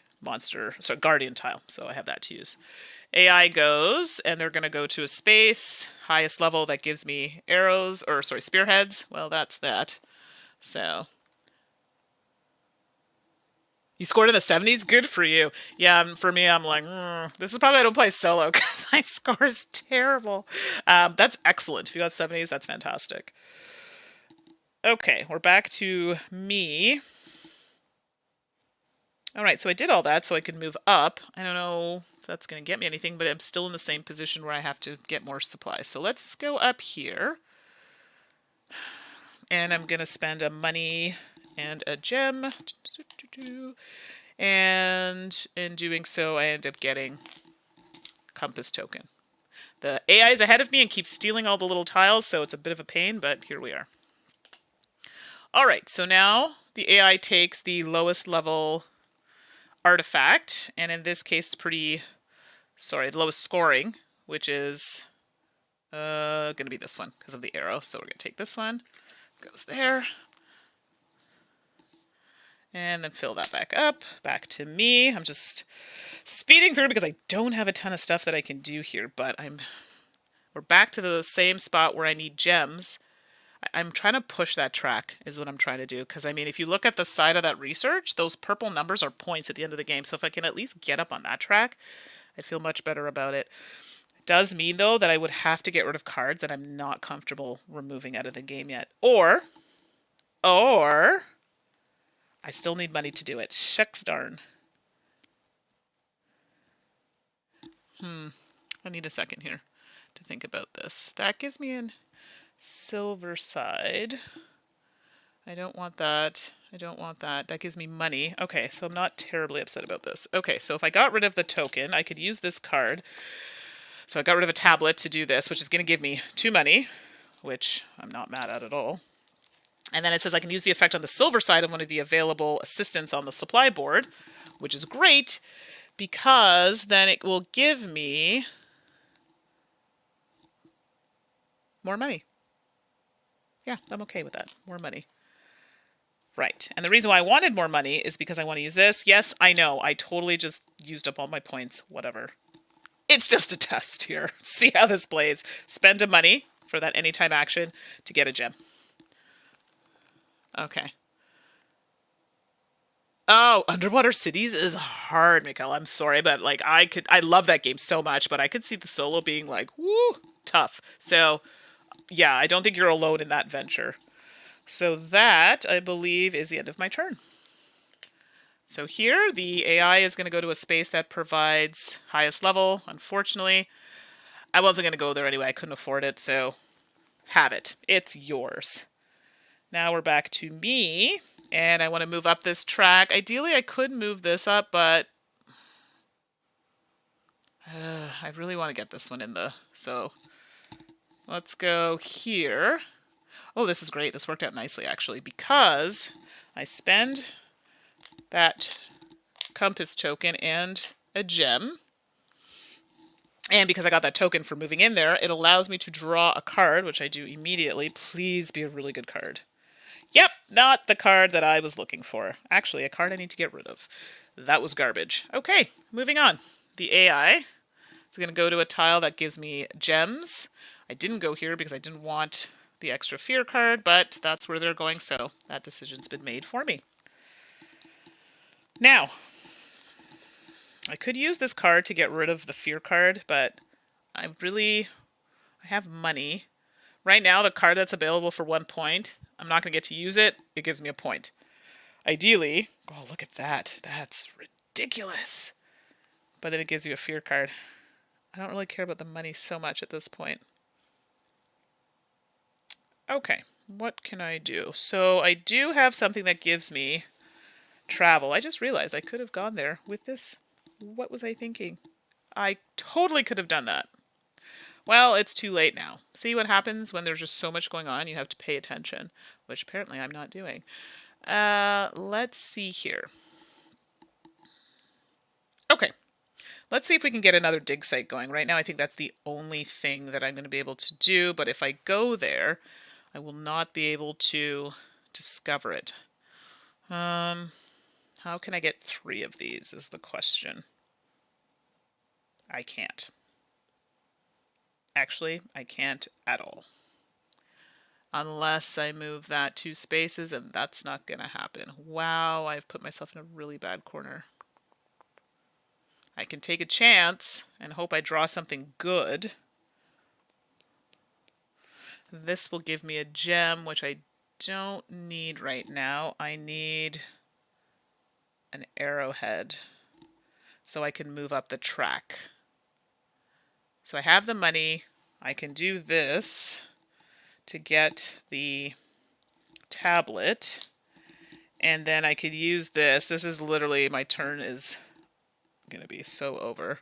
guardian tile. So I have that to use. AI goes, and they're going to go to a space, highest level, that gives me arrows, or sorry, spearheads. Well, that's that. So, You scored in the 70s? Good for you. Yeah, for me, I'm like, this is probably why I don't play solo because my score is terrible. That's excellent. If you got 70s, that's fantastic. Okay, we're back to me. All right, so I did all that so I could move up. I don't know if that's going to get me anything, but I'm still in the same position where I have to get more supplies. So let's go up here. And I'm going to spend a money and a gem. And in doing so, I end up getting compass token. The AI is ahead of me and keeps stealing all the little tiles, so it's a bit of a pain, but here we are. All right, so now the AI takes the lowest level artifact, and in this case, it's the lowest scoring, which is going to be this one because of the arrow. So we're going to take this one, goes there, and then fill that back up. Back to me. I'm just speeding through because I don't have a ton of stuff that I can do here, but we're back to the same spot where I need gems. I'm trying to push that track is what I'm trying to do. Because, I mean, if you look at the side of that research, those purple numbers are points at the end of the game. So if I can at least get up on that track, I'd feel much better about it. It does mean, though, that I would have to get rid of cards that I'm not comfortable removing out of the game yet. Or I still need money to do it. Shucks darn. I need a second here to think about this. That gives me an silver side. I don't want that. I don't want that. That gives me money. Okay, so I'm not terribly upset about this. Okay, so if I got rid of the token, I could use this card. So I got rid of a tablet to do this, which is going to give me 2 money, which I'm not mad at all. And then it says I can use the effect on the silver side of one of the available assistants on the supply board, which is great because then it will give me more money. Yeah, I'm okay with that. More money. Right. And the reason why I wanted more money is because I want to use this. Yes, I know. I totally just used up all my points. Whatever. It's just a test here. See how this plays. Spend a money for that anytime action to get a gem. Okay. Oh, Underwater Cities is hard, Mikkel. I'm sorry, but like I love that game so much, but I could see the solo being like, woo, tough. So, yeah, I don't think you're alone in that venture. So that, I believe, is the end of my turn. So here, the AI is going to go to a space that provides highest level. Unfortunately, I wasn't going to go there anyway. I couldn't afford it, so have it. It's yours. Now we're back to me, and I want to move up this track. Ideally, I could move this up, but I really want to get this one in the... So let's go here. Oh, this is great. This worked out nicely, actually, because I spend that compass token and a gem. And because I got that token for moving in there, it allows me to draw a card, which I do immediately. Please be a really good card. Yep, not the card that I was looking for. Actually, a card I need to get rid of. That was garbage. Okay, moving on. The AI is going to go to a tile that gives me gems. I didn't go here because I didn't want the extra fear card, but that's where they're going, so that decision's been made for me. Now, I could use this card to get rid of the fear card, but I have money. Right now, the card that's available for 1 point, I'm not going to get to use it. It gives me a point. Ideally, oh, look at that. That's ridiculous. But then it gives you a fear card. I don't really care about the money so much at this point. Okay, what can I do? So I do have something that gives me travel. I just realized I could have gone there with this. What was I thinking? I totally could have done that. Well, it's too late now. See what happens when there's just so much going on? You have to pay attention, which apparently I'm not doing. Let's see here. Okay. Let's see if we can get another dig site going. Right now, I think that's the only thing that I'm going to be able to do. But if I go there, I will not be able to discover it. How can I get 3 of these is the question. I can't. Actually, I can't at all. unless I move that 2 spaces, and that's not going to happen. Wow, I've put myself in a really bad corner. I can take a chance and hope I draw something good. This will give me a gem, which I don't need right now. I need an arrowhead so I can move up the track. So I have the money. I can do this to get the tablet, and then I could use this. This is literally, my turn is going to be so over.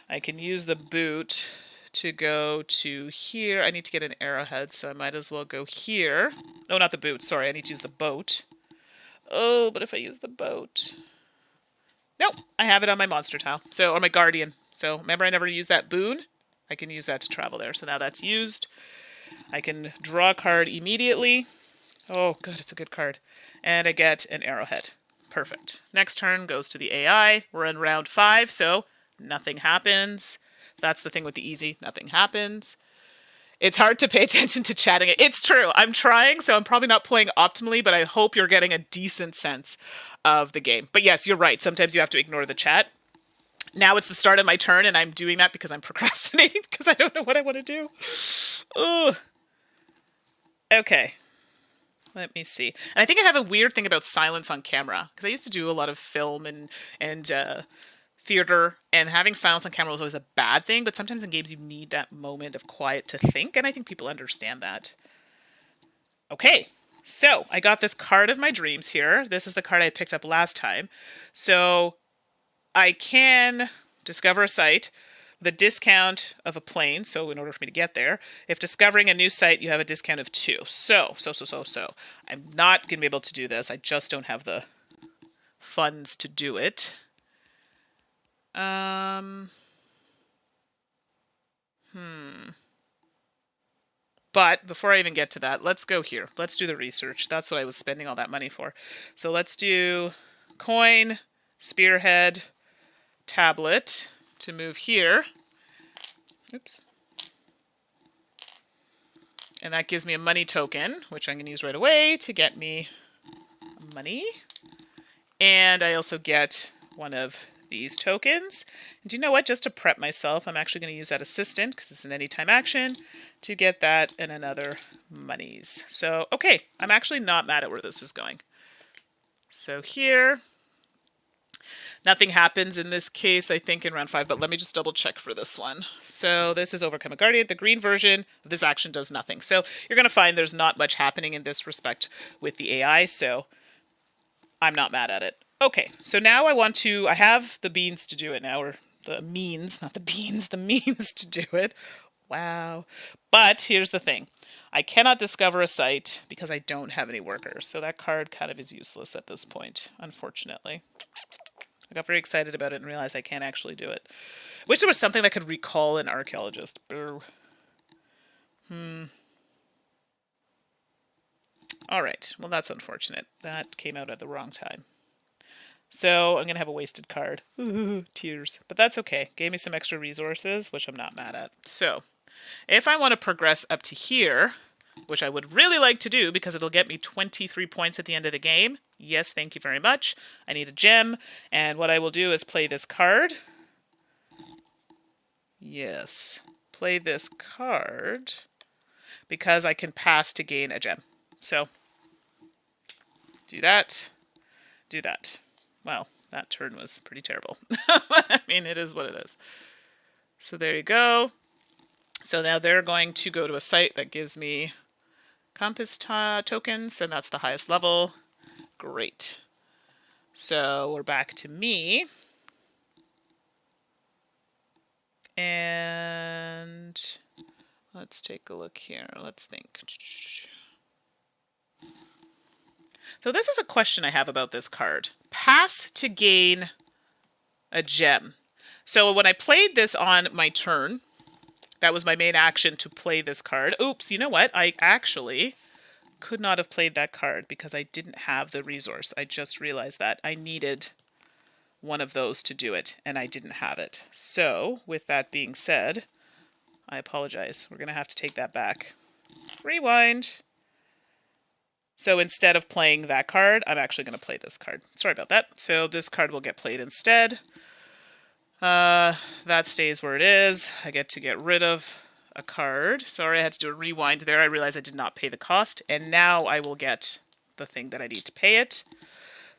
I can use the boot to go to here. I need to get an arrowhead, so I might as well go here. Oh, not the boot. Sorry, I need to use the boat. Oh, but if I use the boat... Nope, I have it on my monster tile. So, or my guardian. So, remember I never used that boon? I can use that to travel there. So now that's used. I can draw a card immediately. Oh, good, it's a good card. And I get an arrowhead. Perfect. Next turn goes to the AI. We're in round 5, so nothing happens. That's the thing with the easy. Nothing happens. It's hard to pay attention to chatting. It's true. I'm trying, so I'm probably not playing optimally, but I hope you're getting a decent sense of the game. But yes, you're right. Sometimes you have to ignore the chat. Now it's the start of my turn, and I'm doing that because I'm procrastinating because I don't know what I want to do. Ugh. Okay. Let me see. And I think I have a weird thing about silence on camera because I used to do a lot of film and theater, and having silence on camera was always a bad thing, but sometimes in games you need that moment of quiet to think, and I think people understand that. Okay, so I got this card of my dreams here. This is the card I picked up last time. So I can discover a site with a discount of a plane, so in order for me to get there, if discovering a new site, you have a discount of 2. So. I'm not going to be able to do this. I just don't have the funds to do it. But before I even get to that, let's go here. Let's do the research. That's what I was spending all that money for. So let's do coin, spearhead, tablet to move here. Oops. And that gives me a money token, which I'm going to use right away to get me money. And I also get one of these tokens. And do you know what? Just to prep myself, I'm actually going to use that assistant, because it's an anytime action, to get that and another monies. So, okay, I'm actually not mad at where this is going. So here, nothing happens in this case, I think, in round 5, but let me just double check for this one. So this is Overcome a Guardian. The green version of this action does nothing. So you're going to find there's not much happening in this respect with the AI, so I'm not mad at it. Okay, so now I have the beans to do it now, or the means, not the beans, the means to do it. Wow. But here's the thing. I cannot discover a site because I don't have any workers, so that card kind of is useless at this point, unfortunately. I got very excited about it and realized I can't actually do it. Wish there was something that could recall an archaeologist. Boo. All right, well, that's unfortunate. That came out at the wrong time. So I'm going to have a wasted card. Ooh, tears. But that's okay. Gave me some extra resources, which I'm not mad at. So if I want to progress up to here, which I would really like to do because it'll get me 23 points at the end of the game. Yes, thank you very much. I need a gem. And what I will do is play this card. Yes. Play this card because I can pass to gain a gem. So do that. Do that. Wow, that turn was pretty terrible. I mean, it is what it is. So there you go. So now they're going to go to a site that gives me compass tokens, and that's the highest level. Great. So we're back to me. And let's take a look here. Let's think. So this is a question I have about this card. Pass to gain a gem. So when I played this on my turn, that was my main action to play this card. Oops, you know what? I actually could not have played that card because I didn't have the resource. I just realized that. I needed one of those to do it, and I didn't have it. So, with that being said, I apologize. We're going to have to take that back. Rewind. So instead of playing that card, I'm actually going to play this card. Sorry about that. So this card will get played instead. That stays where it is. I get to get rid of a card. Sorry, I had to do a rewind there. I realized I did not pay the cost. And now I will get the thing that I need to pay it.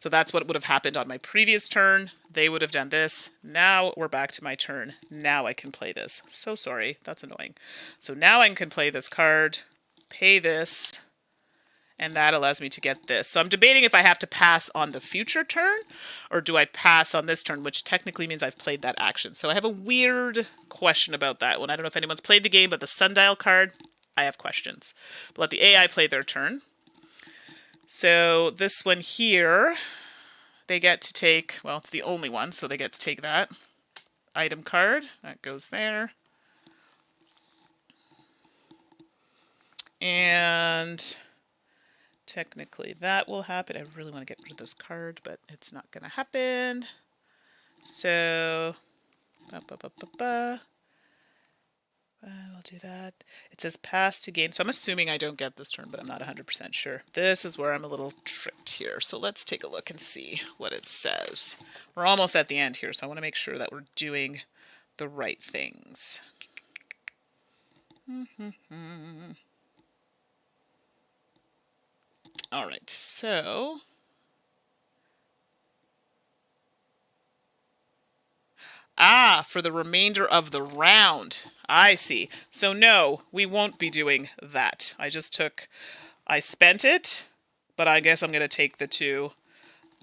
So that's what would have happened on my previous turn. They would have done this. Now we're back to my turn. Now I can play this. So sorry, that's annoying. So now I can play this card, pay this, and that allows me to get this. So I'm debating if I have to pass on the future turn, or do I pass on this turn, which technically means I've played that action. So I have a weird question about that one. I don't know if anyone's played the game, but the sundial card, I have questions. But let the AI play their turn. So this one here, they get to take, well, it's the only one, so they get to take that item card. That goes there. And technically that will happen. I really want to get rid of this card, but it's not going to happen. So, we'll do that. It says pass to gain. So I'm assuming I don't get this turn, but I'm not 100% sure. This is where I'm a little tricked here. So let's take a look and see what it says. We're almost at the end here, so I want to make sure that we're doing the right things. All right, so for the remainder of the round. I see. So no, we won't be doing that. I spent it, but I guess I'm going to take the two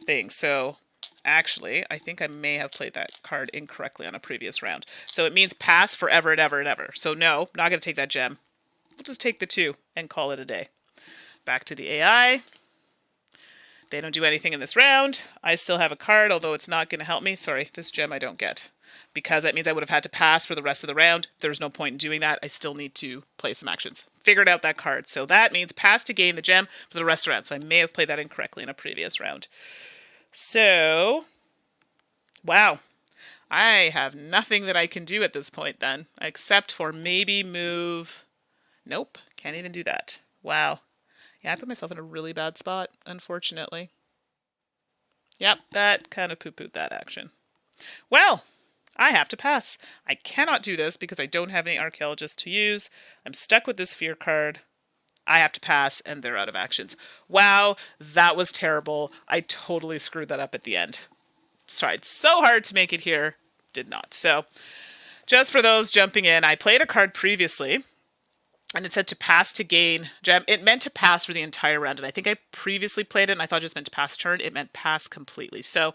things. So actually, I think I may have played that card incorrectly on a previous round. So it means pass forever and ever and ever. So no, not going to take that gem. We'll just take the two and call it a day. Back to the AI. They don't do anything in this round. I still have a card, although it's not going to help me. Sorry, this gem I don't get. Because that means I would have had to pass for the rest of the round. There's no point in doing that. I still need to play some actions. Figured out that card. So that means pass to gain the gem for the rest of the round. So I may have played that incorrectly in a previous round. So, wow. I have nothing that I can do at this point then. Except for maybe move... Nope, can't even do that. Wow. Yeah, I put myself in a really bad spot, unfortunately. Yep, that kind of poo-pooed that action. Well, I have to pass. I cannot do this because I don't have any archaeologists to use. I'm stuck with this fear card. I have to pass, and they're out of actions. Wow, that was terrible. I totally screwed that up at the end. Tried so hard to make it here. Did not. So, just for those jumping in, I played a card previously, and it said to pass to gain gem. It meant to pass for the entire round, and I think I previously played it, and I thought it just meant to pass turn. It meant pass completely. So,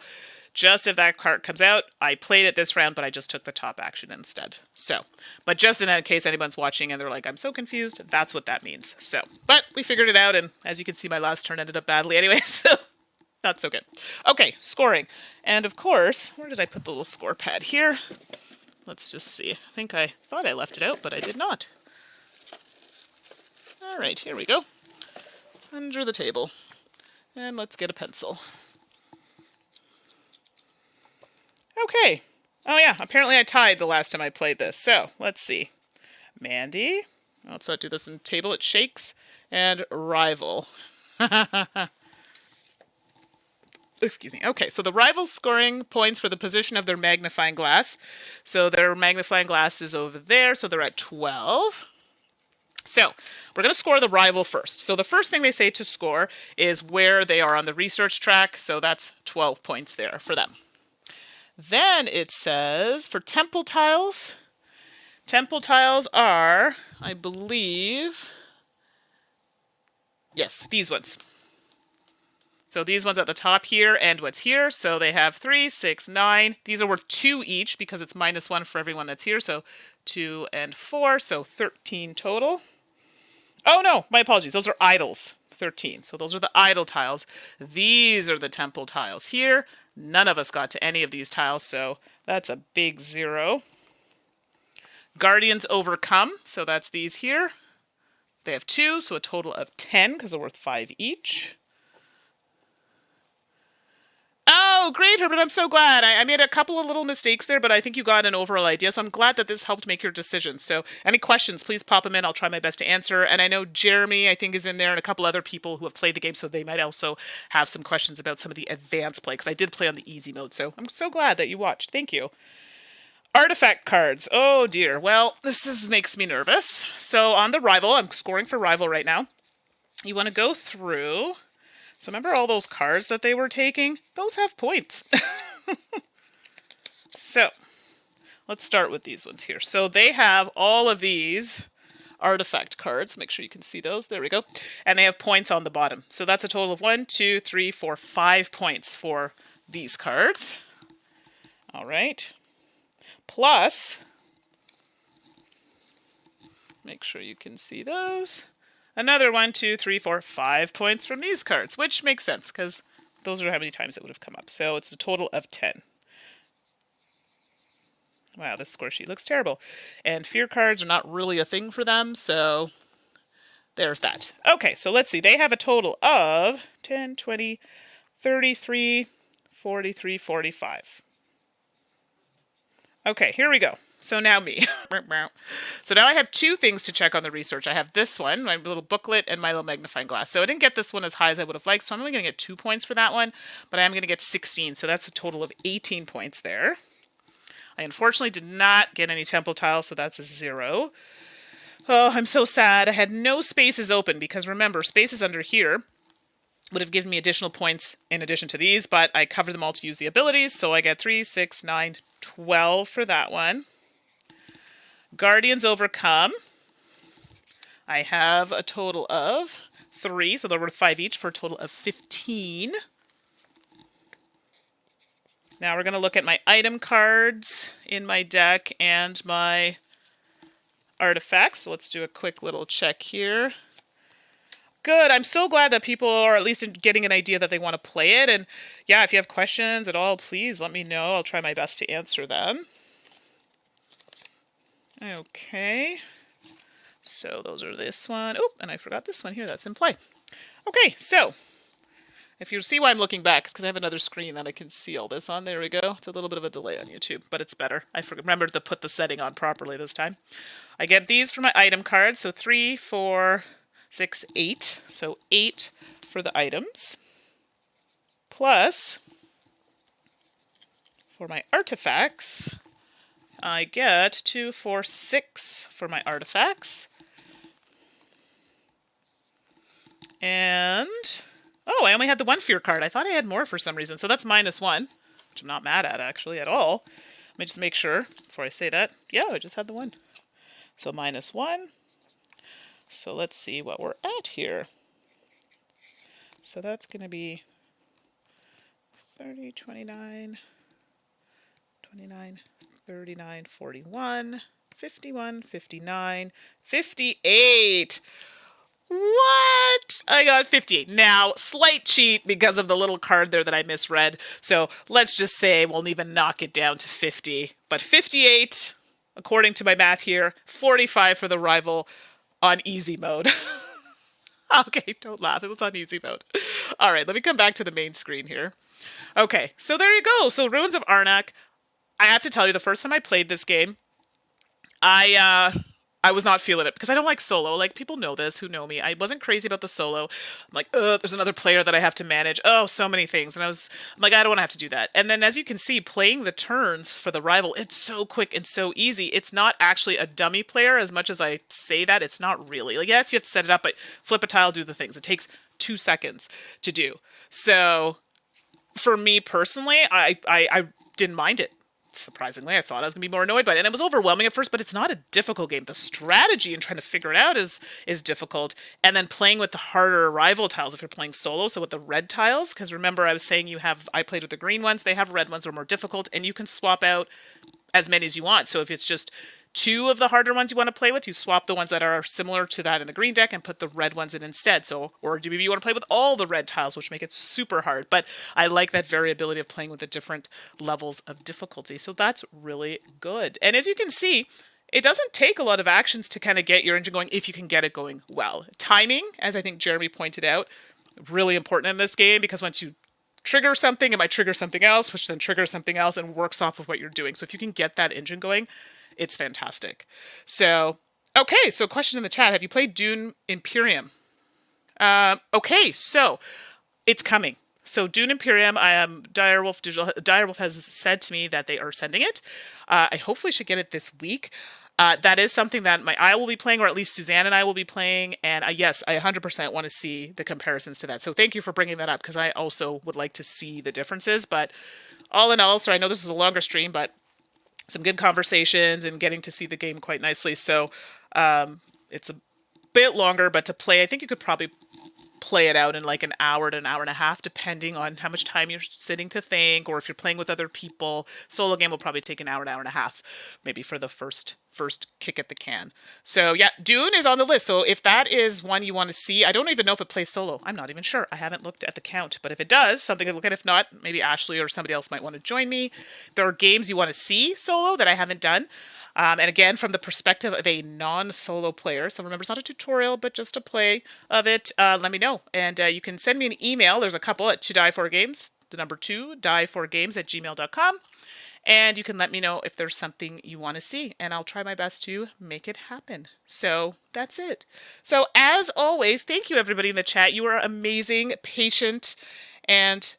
just if that card comes out, I played it this round, but I just took the top action instead. So, but just in case anyone's watching and they're like, I'm so confused, that's what that means. So, but we figured it out, and as you can see, my last turn ended up badly anyway, so not so good. Okay, scoring. And of course, where did I put the little score pad? Here. Let's just see. I think I thought I left it out, but I did not. All right, here we go. Under the table. And let's get a pencil. Okay. Oh yeah, apparently I tied the last time I played this. So, let's see. Mandi. Let's not do this in table, it shakes. And rival. Excuse me. Okay, so the rival's scoring points for the position of their magnifying glass. So their magnifying glass is over there, so they're at 12. So, we're going to score the rival first. So the first thing they say to score is where they are on the research track. So that's 12 points there for them. Then it says for temple tiles are, I believe, yes, these ones. So these ones at the top here and what's here. So they have 3, 6, 9. These are worth 2 each because it's -1 for everyone that's here. So 2 and 4, so 13 total. Oh no, my apologies. Those are idols. 13. So those are the idol tiles. These are the temple tiles here. None of us got to any of these tiles, so that's a big 0. Guardians overcome, so that's these here. They have 2, so a total of 10 because they're worth 5 each. Oh, great, Herbert. I'm so glad. I made a couple of little mistakes there, but I think you got an overall idea. So I'm glad that this helped make your decision. So any questions, please pop them in. I'll try my best to answer. And I know Jeremy, I think, is in there, and a couple other people who have played the game, so they might also have some questions about some of the advanced play, because I did play on the easy mode. So I'm so glad that you watched. Thank you. Artifact cards. Oh, dear. Well, makes me nervous. So on the rival, I'm scoring for rival right now. You want to go through... So remember all those cards that they were taking? Those have points. So let's start with these ones here. So they have all of these artifact cards. Make sure you can see those. There we go. And they have points on the bottom. So that's a total of 1, 2, 3, 4, 5 points for these cards. All right. Plus, make sure you can see those. Another 1, 2, 3, 4, 5 points from these cards, which makes sense because those are how many times it would have come up. So it's a total of 10. Wow, this score sheet looks terrible. And fear cards are not really a thing for them, so there's that. Okay, so let's see. They have a total of 10, 20, 33, 43, 45. Okay, here we go. So now me. So now I have 2 things to check on the research. I have this one, my little booklet, and my little magnifying glass. So I didn't get this one as high as I would have liked, so I'm only going to get 2 points for that one, but I am going to get 16, so that's a total of 18 points there. I unfortunately did not get any temple tiles, so that's a 0. Oh, I'm so sad. I had no spaces open, because remember, spaces under here would have given me additional points in addition to these, but I covered them all to use the abilities, so I get 3, 6, 9, 12 for that one. Guardians Overcome. I have a total of 3, so they're worth 5 each for a total of 15. Now we're going to look at my item cards in my deck and my artifacts. So let's do a quick little check here. Good. I'm so glad that people are at least getting an idea that they want to play it. And yeah, if you have questions at all, please let me know. I'll try my best to answer them. Okay, so those are this one. Oh, and I forgot this one here. That's in play. Okay, so if you see why I'm looking back, it's because I have another screen that I can see all this on. There we go. It's a little bit of a delay on YouTube, but it's better. I remembered to put the setting on properly this time. I get these for my item card. So 3, 4, 6, 8. So 8 for the items. Plus, for my artifacts, I get 2, 4, 6 for my artifacts. And, oh, I only had the 1 fear card. I thought I had more for some reason. So that's -1, which I'm not mad at, actually, at all. Let me just make sure before I say that. Yeah, I just had the 1. So -1. So let's see what we're at here. So that's going to be 30, 29, 29, 39, 41, 51, 59, 58. What? I got 58. Now, slight cheat because of the little card there that I misread. So let's just say we'll even knock it down to 50. But 58, according to my math here, 45 for the rival on easy mode. Okay, don't laugh. It was on easy mode. All right, let me come back to the main screen here. Okay, so there you go. So Ruins of Arnak. I have to tell you, the first time I played this game, I was not feeling it because I don't like solo. Like, people know this who know me. I wasn't crazy about the solo. I'm like, there's another player that I have to manage. Oh, so many things. And I'm like, I don't want to have to do that. And then as you can see, playing the turns for the rival, it's so quick and so easy. It's not actually a dummy player as much as I say that. It's not really. Like, yes, you have to set it up, but flip a tile, do the things. It takes 2 seconds to do. So for me personally, I didn't mind it. Surprisingly, I thought I was going to be more annoyed by it. And it was overwhelming at first, but it's not a difficult game. The strategy and trying to figure it out is difficult. And then playing with the harder rival tiles if you're playing solo, so with the red tiles, because remember I was saying I played with the green ones, they have red ones that are more difficult, and you can swap out as many as you want. So if it's just 2 of the harder ones you want to play with, you swap the ones that are similar to that in the green deck and put the red ones in instead. So, or maybe you want to play with all the red tiles, which make it super hard. But I like that variability of playing with the different levels of difficulty. So that's really good. And as you can see, it doesn't take a lot of actions to kind of get your engine going if you can get it going well. Timing, as I think Jeremy pointed out, really important in this game, because once you trigger something, it might trigger something else, which then triggers something else and works off of what you're doing. So if you can get that engine going, it's fantastic. So, okay, so question in the chat. Have you played Dune Imperium? Okay, so it's coming. So Dune Imperium, Direwolf has said to me that they are sending it. I hopefully should get it this week. That is something that I will be playing, or at least Suzanne and I will be playing. And yes, I 100% want to see the comparisons to that. So thank you for bringing that up, because I also would like to see the differences. But all in all, so I know this is a longer stream, but some good conversations and getting to see the game quite nicely. So it's a bit longer, but to play, I think you could probably play it out in like an hour to an hour and a half, depending on how much time you're sitting to think, or if you're playing with other people. Solo game will probably take an hour and a half, maybe for the first kick at the can. So yeah, Dune is on the list. So if that is one you want to see, I don't even know if it plays solo. I'm not even sure. I haven't looked at the count, but if it does, something to look at. If not, maybe Ashley or somebody else might want to join me. There are games you want to see solo that I haven't done. And again, from the perspective of a non-solo player, so remember, it's not a tutorial, but just a play of it, let me know. And you can send me an email. There's a couple at 2die4games, the number 2, die4games@gmail.com. And you can let me know if there's something you want to see, and I'll try my best to make it happen. So that's it. So as always, thank you everybody in the chat. You are amazing, patient, and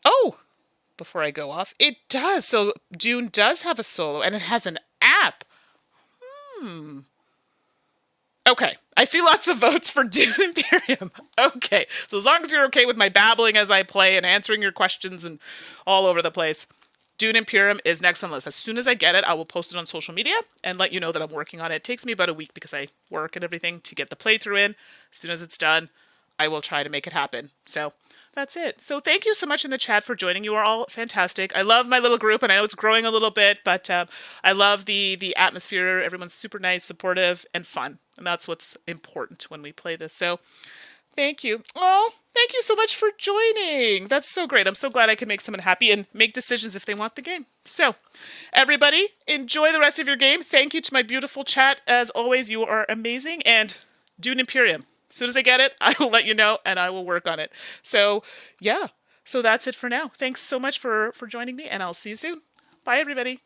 before I go off, it does. So Dune does have a solo, and it has an app. Okay, I see lots of votes for Dune Imperium. Okay, so as long as you're okay with my babbling as I play and answering your questions and all over the place, Dune Imperium is next on the list. As soon as I get it, I will post it on social media and let you know that I'm working on it. It takes me about a week because I work and everything to get the playthrough in. As soon as it's done, I will try to make it happen. So that's it. So thank you so much in the chat for joining. You are all fantastic. I love my little group, and I know it's growing a little bit, but I love the atmosphere. Everyone's super nice, supportive, and fun. And that's what's important when we play this. So thank you. Oh, thank you so much for joining. That's so great. I'm so glad I could make someone happy and make decisions if they want the game. So everybody, enjoy the rest of your game. Thank you to my beautiful chat. As always, you are amazing. And Dune Imperium. As soon as I get it, I will let you know, and I will work on it. So, yeah. So that's it for now. Thanks so much for joining me, and I'll see you soon. Bye, everybody.